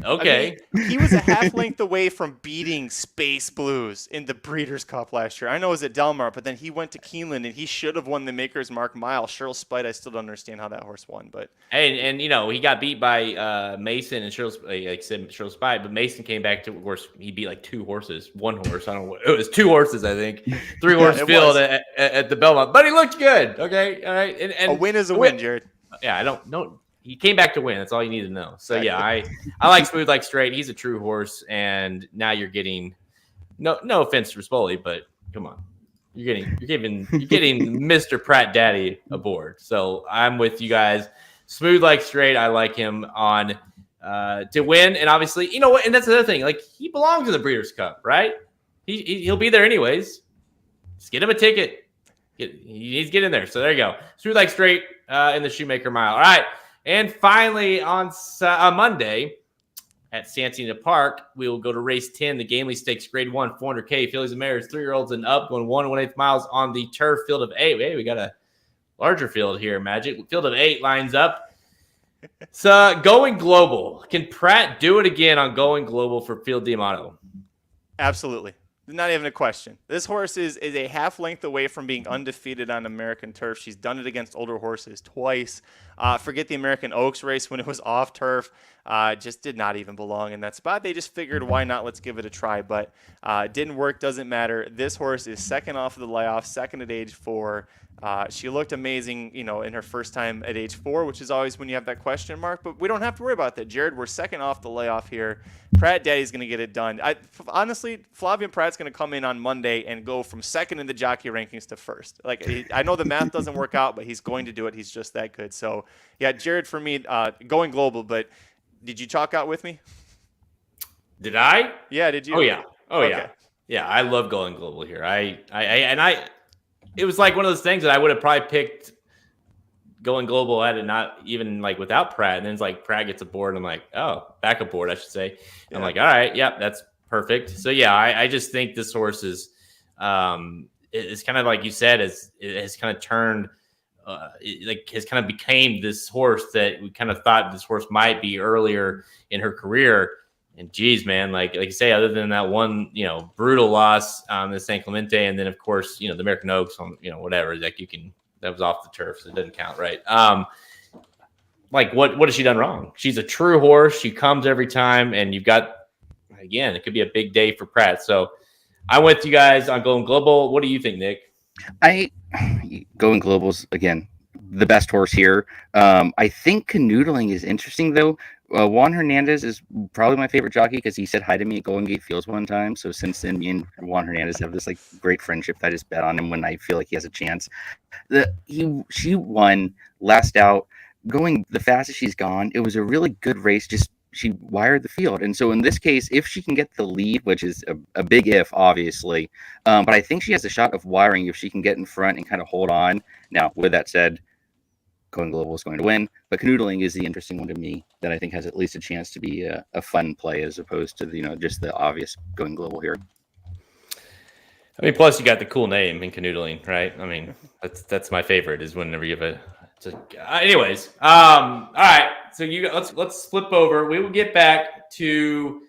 I mean, he was a half length away from beating Space Blues in the Breeders' Cup last year. I know it was at Del Mar, but then he went to Keeneland and he should have won the Maker's Mark Mile. Cheryl Spite, I still don't understand how that horse won, but and he got beat by Mason and Cheryl, like I said, Cheryl Spite, but Mason came back to, of course, he beat like 2 horses, 1 horse. I don't know. It was 2 horses, I think. 3 horse field at the Belmont, but he looked good. Okay, all right. And a win is a win, Jared. Yeah, I don't know. He came back to win. That's all you need to know. So yeah, I like Smooth Like Straight. He's a true horse, and now you're getting no offense to Rispoli, but come on, you're getting Mr. Pratt Daddy aboard. So I'm with you guys. Smooth Like Straight. I like him on to win, and obviously, you know what? And that's the other thing. Like, he belongs in the Breeders' Cup, right? He'll be there anyways. Just get him a ticket. He needs to get in there. So there you go. Smooth Like Straight in the Shoemaker Mile. All right. And finally, on Monday at Santa Anita Park, we will go to race 10, the Gamely Stakes, grade 1, 400K, fillies and mares, 3-year-olds and up, going 1 1/8 miles on the turf field of 8. Hey, we got a larger field here, Magic. Field of 8 lines up. So going global. Can Pratt do it again on going global for Field D'Amato? Absolutely. Not even a question. This horse is a half length away from being undefeated on American turf. She's done it against older horses twice. Forget the American Oaks race when it was off turf. Just did not even belong in that spot. They just figured, why not? Let's give it a try. But it didn't work. Doesn't matter. This horse is second off of the layoff, second at age 4. She looked amazing, in her first time at age 4, which is always when you have that question mark. But we don't have to worry about that, Jared. We're second off the layoff here. Pratt Daddy's going to get it done. Honestly, Flavian Pratt's going to come in on Monday and go from second in the jockey rankings to first. I know the math doesn't work out, but he's going to do it. He's just that good. So, yeah, Jared, for me, going global. But did you chalk out with me? Did I? Yeah, did you? Oh, yeah. Okay. Yeah. Yeah, I love going global here. It was like one of those things that I would have probably picked going global at it, not even like without Pratt. And then it's like Pratt gets aboard. And I'm like, oh, backup board, I should say. Yeah. I'm like, all right, yeah, that's perfect. So yeah, I just think this horse is it's kind of like you said, it has kind of turned has kind of became this horse that we kind of thought this horse might be earlier in her career. And geez, man, like you say, other than that one, brutal loss on the San Clemente, and then of course, the American Oaks on, whatever, that was off the turf, so it doesn't count, right? What has she done wrong? She's a true horse. She comes every time, and you've got, again, it could be a big day for Pratt. So I'm with you guys on going global. What do you think, Nick? Going global's again the best horse here. I think Canoodling is interesting though. Juan Hernandez is probably my favorite jockey because he said hi to me at Golden Gate Fields one time. So since then, me and Juan Hernandez have this like great friendship. I just bet on him when I feel like he has a chance. She won last out, going the fastest she's gone. It was a really good race. Just she wired the field, and so in this case, if she can get the lead, which is a big if, obviously, but I think she has a shot of wiring if she can get in front and kind of hold on. Now, with that said, Going Global is going to win, but Canoodling is the interesting one to me that I think has at least a chance to be a fun play as opposed to just the obvious Going Global here. I mean, plus you got the cool name in Canoodling, right? I mean, that's my favorite is whenever you have anyways, all right. So let's flip over. We will get back to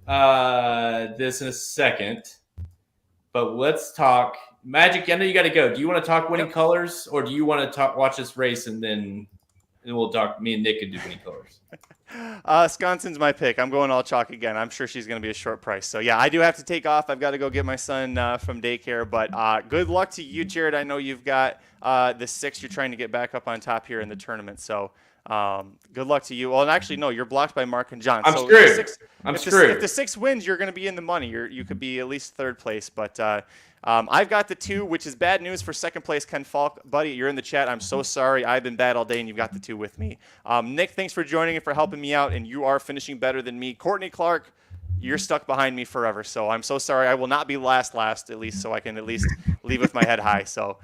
this in a second, but let's talk Magic. I know you got to go. Do you want to talk winning colors, or do you want to watch this race and then we'll talk? Me and Nick can do winning colors. Sconsin's my pick. I'm going all chalk again. I'm sure she's going to be a short price. So, yeah, I do have to take off. I've got to go get my son from daycare. But good luck to you, Jared. I know you've got the 6 you're trying to get back up on top here in the tournament. So, good luck to you. Well, and actually, no, you're blocked by Mark and John. I'm so screwed. If the 6 wins, you're going to be in the money. You could be at least third place. But I've got the 2, which is bad news for second place, Ken Falk. Buddy, you're in the chat. I'm so sorry. I've been bad all day, and you've got the 2 with me. Nick, thanks for joining and for helping me out, and you are finishing better than me. Courtney Clark, you're stuck behind me forever, so I'm so sorry. I will not be last, at least, so I can at least leave with my head high. So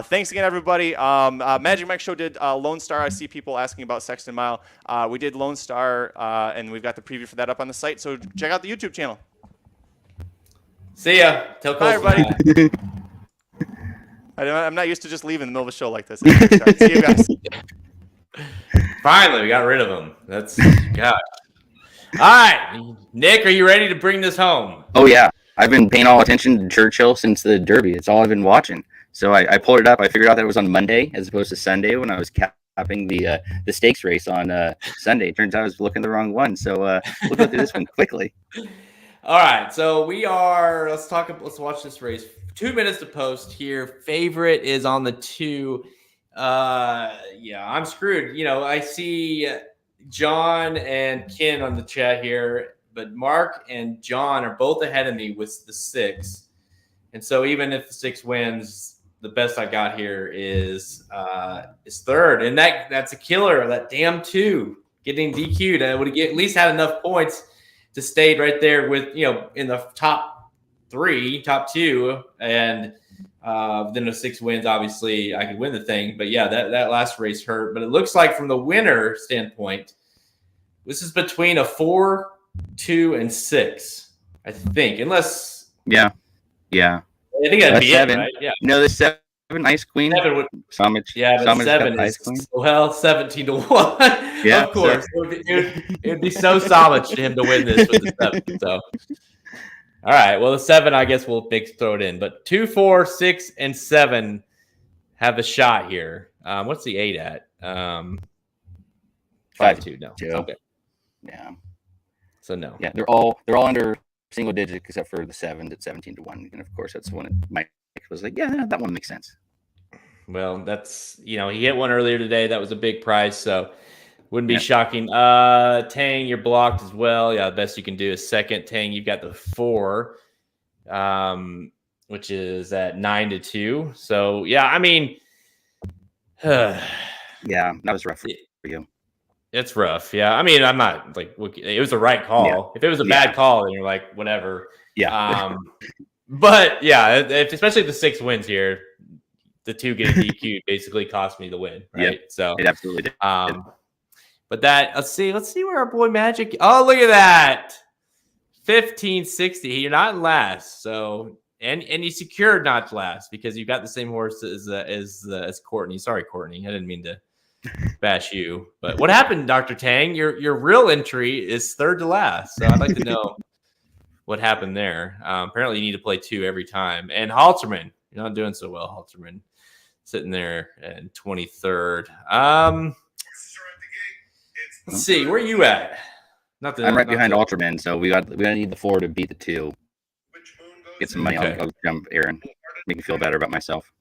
thanks again, everybody. Magic Mike Show did Lone Star. I see people asking about Sexton Mile. We did Lone Star, and we've got the preview for that up on the site, so check out the YouTube channel. See ya. Tell Bye, Colson everybody. I'm not used to just leaving in the middle of a show like this. See you guys. Finally, we got rid of him. That's God. All right, Nick, are you ready to bring this home? Oh yeah, I've been paying all attention to Churchill since the Derby. It's all I've been watching. So I pulled it up. I figured out that it was on Monday as opposed to Sunday when I was capping the stakes race on Sunday. Turns out I was looking at the wrong one. So we'll go through this one quickly. All right, so let's watch this race. 2 minutes to post here. Favorite is on the 2. Yeah, I'm screwed. I see John and Ken on the chat here, but Mark and John are both ahead of me with the 6. And so even if the 6 wins, the best I got here is third. And that's a killer. That damn 2 getting DQ'd. I would have at least had enough points to stay right there with, in the top 2, and then the 6 wins, obviously I could win the thing. But yeah, that last race hurt. But it looks like from the winner standpoint, this is between a 4, 2, and 6, I think. Unless Yeah. I think that'd be 7. it, right? Yeah. No, the 7 Ice Queen. 7 would. Somich. Yeah, but Somich 7 Ice is Queen. 17-1. Yeah, of course. It would be so Somich to him to win this with the 7. So, all right. Well, the 7, I guess we'll throw it in. But 2, 4, 6, and 7 have a shot here. What's the 8 at? 5-2. No. 2. Okay. Yeah. So no. Yeah, they're all under single digit except for the 7 at 17-1, and of course that's the one that Mike was like, yeah, that one makes sense. Well, that's he hit one earlier today. That was a big price, so wouldn't be shocking. Tang, you're blocked as well. Yeah, the best you can do is second. Tang, you've got the 4, which is at 9-2. So yeah, I mean, yeah, that was rough for you. It's rough. Yeah, I mean, I'm not like it was the right call. Yeah. If it was a bad call, then you're like whatever. Yeah. But yeah, especially the 6 wins here, the 2 getting DQ basically cost me the win, right? Yep. So it absolutely did. But let's see where our boy Magic. Oh, look at that, 1560. You're not in last, so and you secured not last because you got the same horse as Courtney. Sorry, Courtney, I didn't mean to bash you. But what happened, Dr. Tang? Your real entry is third to last, so I'd like to know what happened there. Apparently, you need to play 2 every time. And Halterman, you're not doing so well, Halterman, sitting there in 23rd. Let's see, where are you at? I'm right behind Ultraman, so we gotta need the 4 to beat the 2. Get some money. Okay. I'll jump Aaron. Make me feel better about myself.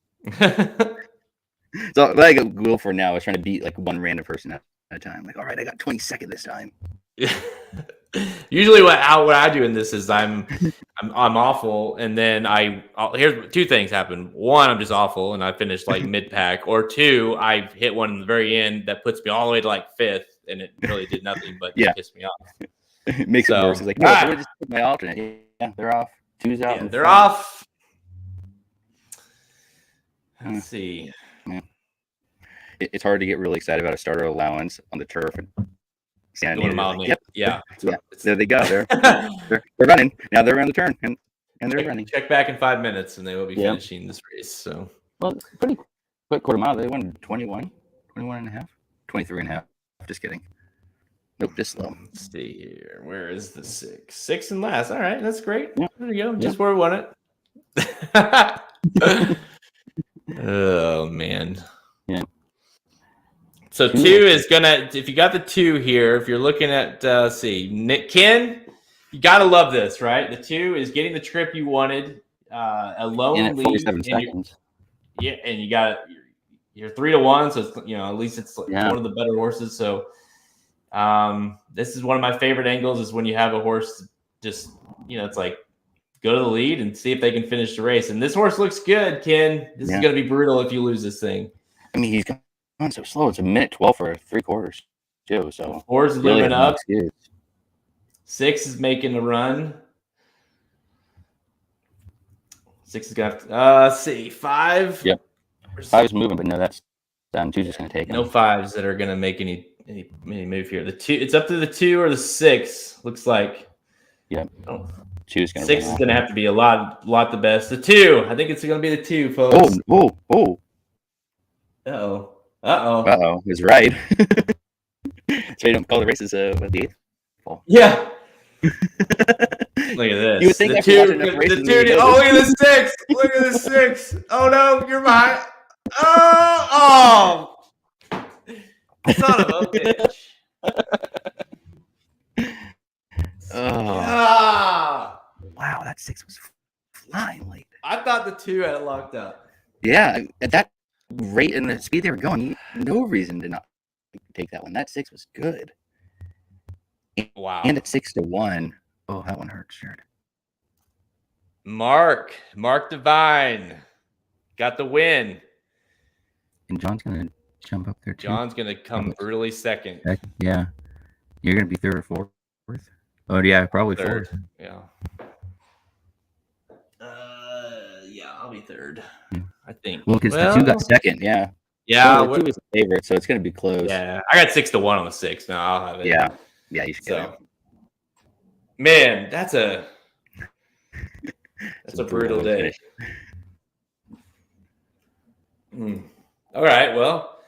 So what I go for now is trying to beat like one random person at a time. Like, all right, I got 22nd this time. Usually what I do in this is I'm awful, and then here's two things happen. One, I'm just awful and I finish like mid pack, or two, I hit one in the very end that puts me all the way to like 5th, and it really did nothing but piss me off. It makes it worse. It's like, no, I just put my alternate. Yeah, they're off. Two's out. Yeah, they're off. Let's see. Yeah. It's hard to get really excited about a starter allowance on the turf. And Yeah. There they go. They're running. Now they're around the turn, and they're running. Check back in 5 minutes, and they will be finishing this race. So, well, pretty quick quarter mile. They won 21 and a half, 23 and a half. Just kidding. Nope, just slow. Let's see here. Where is the 6? 6 and last. All right, that's great. Yeah. There you go. Just where we want it. Oh man. Yeah. So 2 is gonna. If you got the 2 here, if you're looking at Nick Ken, you gotta love this, right? The 2 is getting the trip you wanted. A lone lead. 47 seconds. And you got you're 3-1, so it's, at least it's one of the better horses. So this is one of my favorite angles, is when you have a horse just it's like go to the lead and see if they can finish the race. And this horse looks good, Ken. This is gonna be brutal if you lose this thing. I mean, he's gone so slow. It's a minute 12 for 3/4 too. So 4 is moving up. 6 is making the run. 6 is gonna see 5. Yep. 5 is moving, but no, that's down. 2's just gonna take him. No 5s that are gonna make any move here. The 2, it's up to the 2 or the 6. Looks like. Yep. Oh. 2's gonna 6 is gonna have to be a lot the best. The 2, I think it's gonna be the 2, folks. Oh. Uh-oh. Is right. So you don't call the races the 8th. Yeah. Look at this. You would think the after 2, watching enough races, look at the 6. Look at the 6. Oh no, you're behind. Oh. Son of a bitch. Wow, that 6 was flying late. I thought the 2 had it locked up. Yeah, at that rate and the speed they were going, no reason to not take that one. That 6 was good. Wow. And at 6-1. Oh, that one hurt, Jared. Mark Devine got the win. And John's gonna jump up there too. John's gonna come early second. Yeah. You're gonna be 3rd or 4th? Oh yeah, probably 3rd. 4th. Yeah. I'll be 3rd. I think. Well, because the 2 got 2nd, yeah. Yeah, the 2 was the favorite, so it's gonna be close. Yeah, I got 6-1 on the 6. No, I'll have it. Yeah, you should get it. Man, that's a brutal day. All right, well,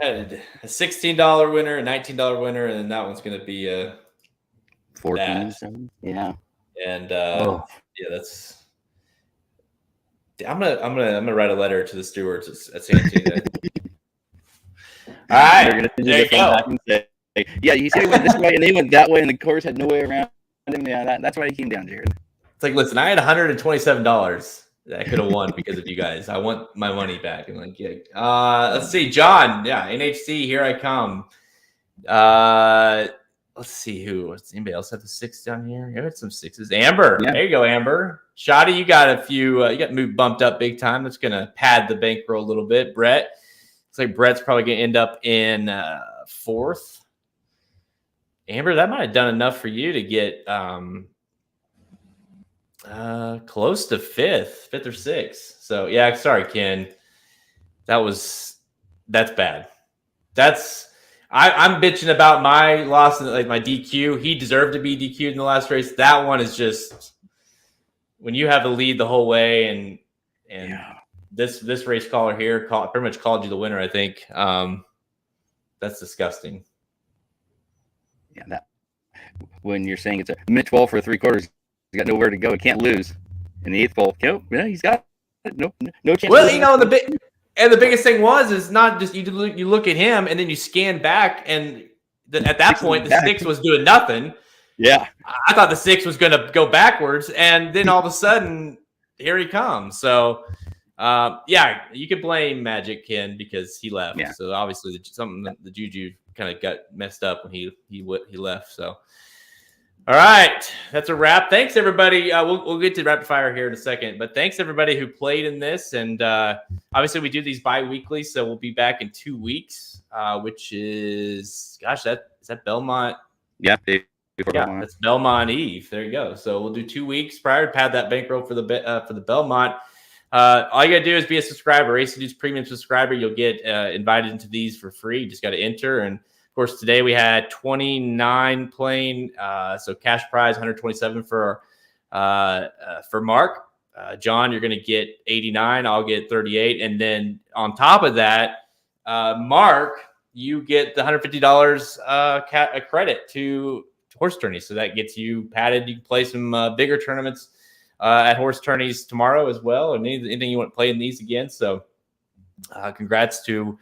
a $16 winner, a $19 winner, and then that one's going to be a 14. Yeah, and that's. I'm gonna write a letter to the stewards at Santana. All right, they're gonna there you go. Back and say, yeah, you see, they went this way and they went that way, and the course had no way around him. Yeah, that's why he came down, Jared. It's like, listen, I had $127 that I could have won because of you guys. I want my money back. And like, let's see, John. Yeah, NHC, here I come. Let's see anybody else have the 6 down here? You had some 6s. Amber, There you go, Amber. Shoddy, you got a few. You got bumped up big time. That's gonna pad the bankroll a little bit. Brett, looks like Brett's probably gonna end up in 4th. Amber, that might have done enough for you to get close to 5th or 6th. So yeah, sorry, Ken. That's bad. I'm bitching about my loss, like my DQ. He deserved to be DQ'd in the last race. That one is just when you have the lead the whole way, and this race caller here pretty much called you the winner. I think that's disgusting. Yeah, that when you're saying it's a mid 12 for 3/4, he's got nowhere to go. He can't lose. In the 8th pole, he's got no chance. Well, the biggest thing is not just you look at him and then you scan back, and at that point the 6 was doing nothing. Yeah, I thought the 6 was going to go backwards, and then all of a sudden here he comes. So Yeah, you could blame Magic Ken because he left. Yeah. So obviously the juju kind of got messed up when he left. So all right, that's a wrap. Thanks everybody. We'll get to rapid fire here in a second, but thanks everybody who played in this. And obviously we do these bi-weekly, so we'll be back in 2 weeks, which is is that Belmont? Yeah. That's Belmont Eve. There you go. So we'll do 2 weeks prior to pad that bankroll for the Belmont. All you gotta do is be a subscriber, Race Dudes Premium subscriber. You'll get invited into these for free. You just got to enter. And of course, today we had 29 playing. So cash prize 127 for Mark. John, you're gonna get 89. I'll get 38. And then on top of that, Mark, you get the $150 credit to horse tourneys. So that gets you padded. You can play some bigger tournaments at horse tourneys tomorrow as well, and anything you want to play in these again. So congrats to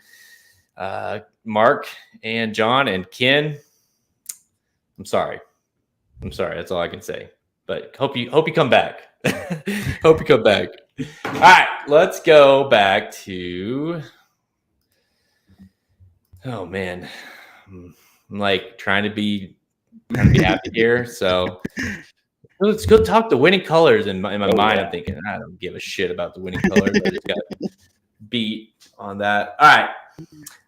Mark and John and Ken. I'm sorry. That's all I can say. But hope you come back. Hope you come back. All right, let's go back to. Oh man, I'm like trying to be happy here. So let's go talk the winning colors. In my mind, I'm thinking I don't give a shit about the winning colors. I just got beat on that. All right.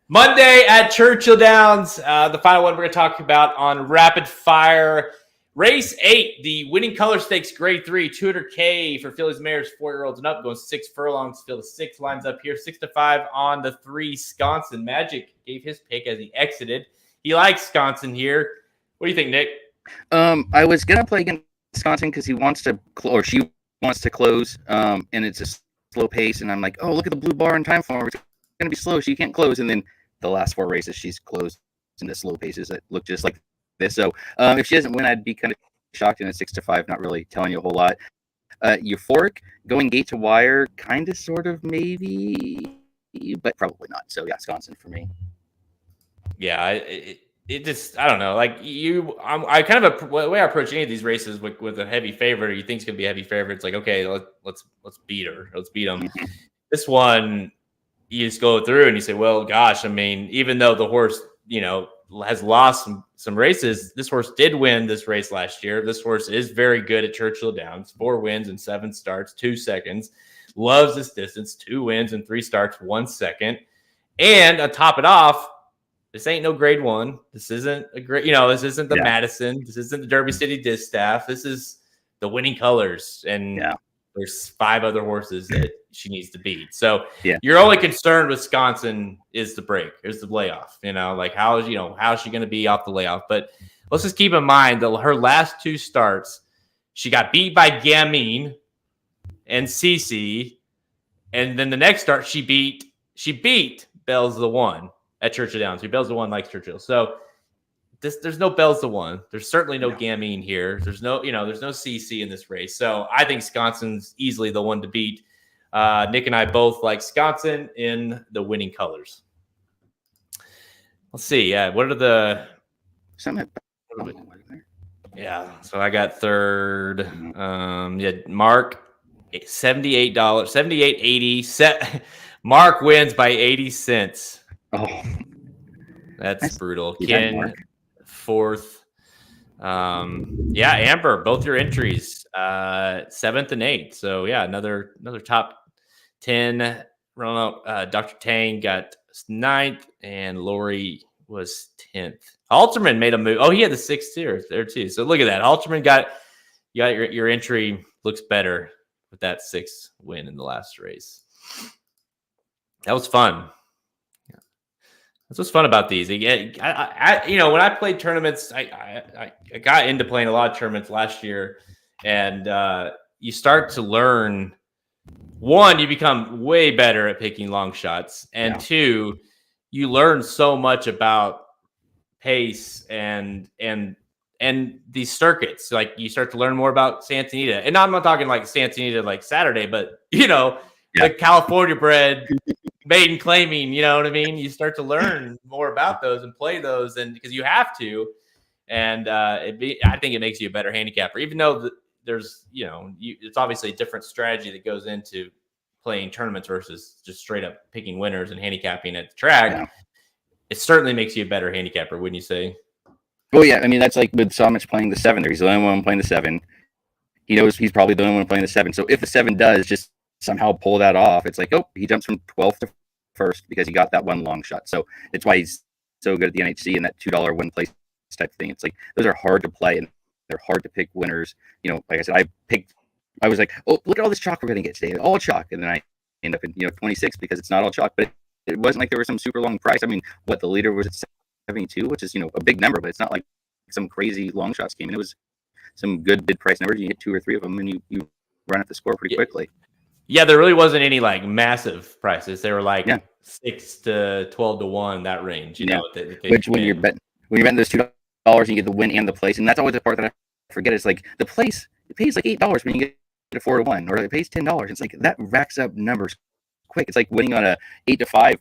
Monday at Churchill Downs, the final one we're going to talk about on Rapid Fire. Race 8, the winning color stakes, grade 3, $200K for fillies, mares, 4-year-olds and up, going 6 furlongs. Field of 6 lines up here, 6-5 on the 3 Sconson. Magic gave his pick as he exited. He likes Sconson here. What do you think, Nick? I was going to play against Wisconsin because he wants to, or she wants to close, and it's a slow pace. And I'm like, oh, look at the blue bar in time form. It's going to be slow. She can't close. And then the last 4 races, she's closed into slow paces that look just like this. So if she doesn't win, I'd be kind of shocked. And at 6-5, not really telling you a whole lot. Euphoric, going gate to wire, kind of, sort of, maybe, but probably not. So yeah, Wisconsin for me. Yeah, it just, I don't know. Like I kind of the way I approach any of these races with a heavy favorite, you think it's gonna be a heavy favorite. It's like, okay, let's beat her. Let's beat them. This one, you just go through and you say, well, gosh, I mean, even though the horse, has lost some races, this horse did win this race last year. This horse is very good at Churchill Downs, 4 wins and 7 starts, 2 seconds. Loves this distance, 2 wins and 3 starts, 1 second. And to top it off, this ain't no grade 1. This isn't a great, this isn't the Madison. This isn't the Derby City Distaff. This is the winning colors. And there's 5 other horses that she needs to beat. So your only concern with Wisconsin is the break, is the layoff. Like how is she going to be off the layoff? But let's just keep in mind that her last 2 starts, she got beat by Gamine and Cece, and then the next start she beat Bell's the One at Churchill Downs. Bell's the One likes Churchill. So there's no Bell's the One. There's certainly no Gamine here. There's no CC in this race. So I think Wisconsin's easily the one to beat. Nick and I both like Wisconsin in the winning colors. Let's see. Yeah, what are the? Yeah, so I got third. Mark, $78, $78.80. Mark wins by 80 cents. Oh, that's brutal. Ken, 4th. Amber, both your entries, 7th and 8th. So another top 10. Dr. Tang got 9th, and Lori was 10th. Halterman made a move. Oh, he had the 6th there too. So look at that. Halterman got your entry. Looks better with that 6th win in the last race. That was fun. That's what's fun about these. When I played tournaments, I got into playing a lot of tournaments last year, and you start to learn. 1, you become way better at picking long shots, and 2, you learn so much about pace and these circuits. Like you start to learn more about Santa Anita, and I'm not talking like Santa Anita like Saturday, but the California bred maiden claiming, you know what I mean? You start to learn more about those and play those, and because you have to, and I think it makes you a better handicapper, even though there's it's obviously a different strategy that goes into playing tournaments versus just straight up picking winners and handicapping at the track, Yeah. it certainly makes you a better handicapper, wouldn't you say? Well, yeah. I mean, that's like with Somich playing the 7 there. He's the only one playing the 7. He knows he's probably the only one playing the 7. So if the 7 does just somehow pull that off, it's like, oh, he jumps from 12th to 1st because he got that one long shot. So it's why he's so good at the NHC and that $2 win place type thing. It's like those are hard to play and they're hard to pick winners. You know, like I said, I was like, oh, look at all this chalk we're going to get today, all chalk, and then I end up in 26 because it's not all chalk. But it wasn't like there was some super long price. I mean, what the leader was at 72, which is a big number, but it's not like some crazy long shots came in. It was some good bid price numbers. You hit 2 or 3 of them, and you run up the score pretty quickly. Yeah, there really wasn't any like massive prices. They were like 6 to 12 to 1, that range. You know, which when you're betting those $2 and you get the win and the place, and that's always the part that I forget. Is like the place, it pays like $8 when you get a 4 to 1, or it pays $10. It's like that racks up numbers quick. It's like winning on a 8 to 5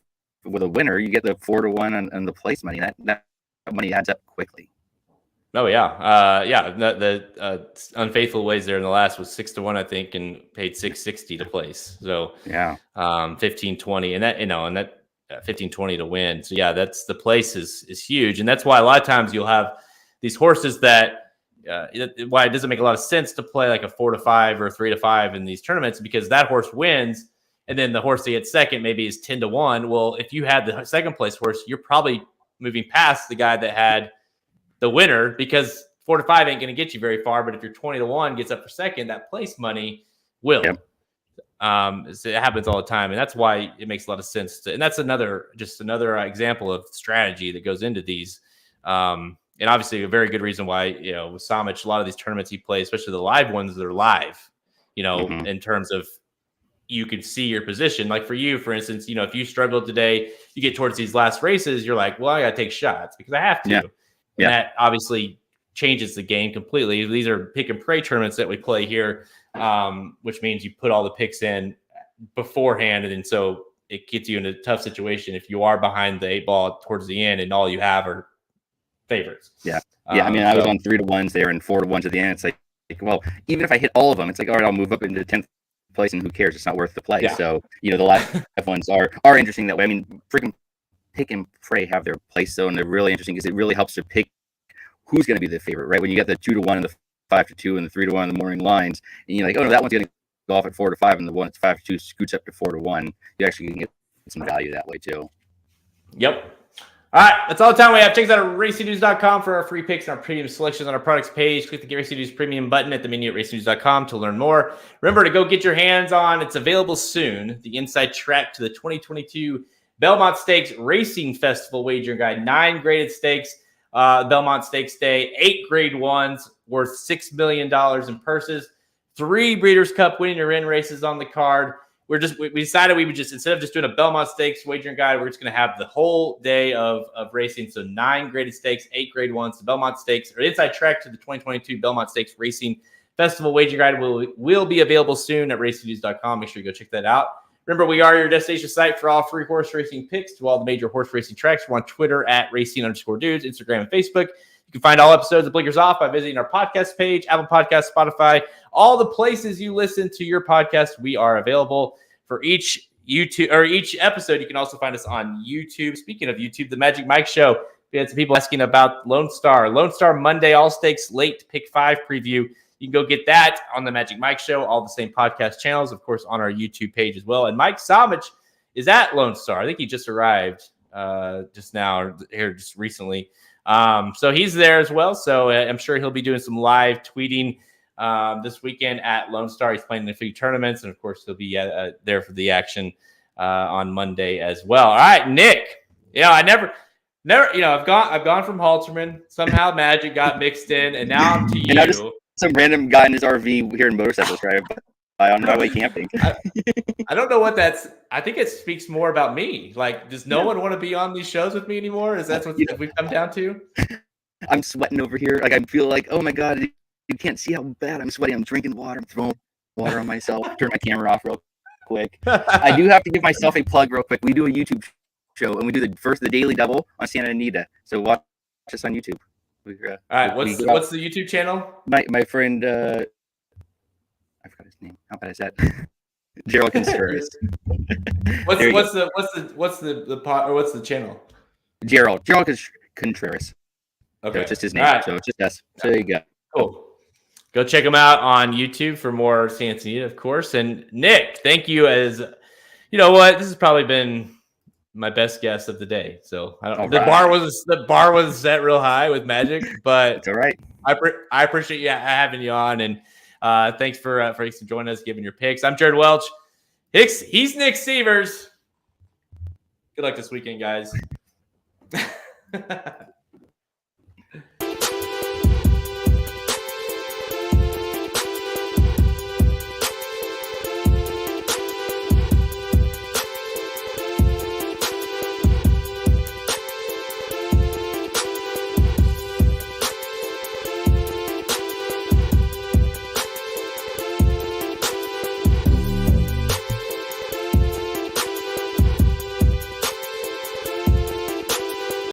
with a winner. You get the 4 to 1 on the place money. That money adds up quickly. Oh yeah, the unfaithful ways there in the last was 6 to 1, I think, and paid $6.60 to place. So 15-20, and that and that 15-20 to win. So yeah, that's the place is huge, and that's why a lot of times you'll have these horses that why it doesn't make a lot of sense to play like a 4 to 5 or 3 to 5 in these tournaments, because that horse wins, and then the horse that gets second maybe is 10 to 1. Well, if you had the second place horse, you're probably moving past the guy that had the winner, because 4 to 5 ain't going to get you very far. But if you're 20 to 1 gets up for second, that place money will. Yep. So it happens all the time, and that's why it makes a lot of sense and that's another example of strategy that goes into these. And obviously a very good reason why, with Somich, a lot of these tournaments he plays, especially the live ones, they're live, in terms of you can see your position. Like for you, for instance, if you struggle today, you get towards these last races, you're like, well, I got to take shots because I have to. Yeah. And that obviously changes the game completely. These are pick and pray tournaments that we play here, which means you put all the picks in beforehand. And then so it gets you in a tough situation if you are behind the 8 ball towards the end and all you have are favorites. Yeah. Yeah. I mean, I was on 3 to 1s there and 4 to 1s at the end. It's like, well, even if I hit all of them, it's like, all right, I'll move up into 10th place and who cares? It's not worth the play. Yeah. So, the last ones are interesting that way. I mean, freaking pick and pray have their place though, and they're really interesting because it really helps to pick who's going to be the favorite, right? When you get the 2 to 1 and the 5 to 2 and the 3 to 1 in the morning lines, and you're like, oh no, that one's going to go off at 4 to 5, and the one that's 5 to 2 scoots up to 4 to 1. You actually can get some value that way too. Yep. All right, that's all the time we have. Check us out at racingnews.com for our free picks and our premium selections on our products page. Click the Get Racing News premium button at the menu at racingnews.com to learn more. Remember to go get your hands on, it's available soon, the inside track to the 2022 Belmont Stakes Racing Festival wagering guide. 9 graded stakes, Belmont Stakes Day, 8 grade ones worth $6 million in purses, 3 Breeders' Cup winning or in races on the card. We decided we would just, instead of just doing a Belmont Stakes wagering guide, we're just going to have the whole day of racing. So 9 graded stakes, 8 grade ones, the Belmont Stakes, or inside track to the 2022 Belmont Stakes Racing Festival wagering guide will be available soon at racingnews.com. Make sure you go check that out. Remember, we are your destination site for all free horse racing picks to all the major horse racing tracks. We're on Twitter at @racing_dudes, Instagram and Facebook. You can find all episodes of Blinkers Off by visiting our podcast page, Apple Podcasts, Spotify, all the places you listen to your podcast. We are available for each episode. You can also find us on YouTube. Speaking of YouTube, the Magic Mike Show. We had some people asking about Lone Star Monday All Stakes late pick 5 preview. You can go get that on the Magic Mike Show, all the same podcast channels, of course, on our YouTube page as well. And Mike Somich is at Lone Star. I think he just arrived just now, or here just recently. So he's there as well. So I'm sure he'll be doing some live tweeting this weekend at Lone Star. He's playing in a few tournaments, and of course he'll be there for the action on Monday as well. All right, Nick. I never. I've gone from Halterman. Somehow Magic got mixed in, and now I'm to you. Some random guy in his RV here in motorcycles, right? On my way camping. I don't know what that's. I think it speaks more about me. Like, does no one want to be on these shows with me anymore? Is that what we've come down to? I'm sweating over here. Like, I feel like, oh my God, you can't see how bad I'm sweating. I'm drinking water. I'm throwing water on myself. Turn my camera off real quick. I do have to give myself a plug real quick. We do a YouTube show, and we do the daily double on Santa Anita. So watch us on YouTube. All right, what's the YouTube channel? My friend, I forgot his name. How bad is that? Gerald Contreras. What's the channel? Gerald Contreras. Okay, So it's just his name. All right. So it's just us. So there you go. Cool. Go check him out on YouTube for more Anita, of course. And Nick, thank you. As you know, what this has probably been my best guess of the day. So the bar was set real high with Magic, but it's all right. I appreciate you having you on, and thanks for joining us, giving your picks. I'm Jared Welch. He's Nick Severs. Good luck this weekend, guys.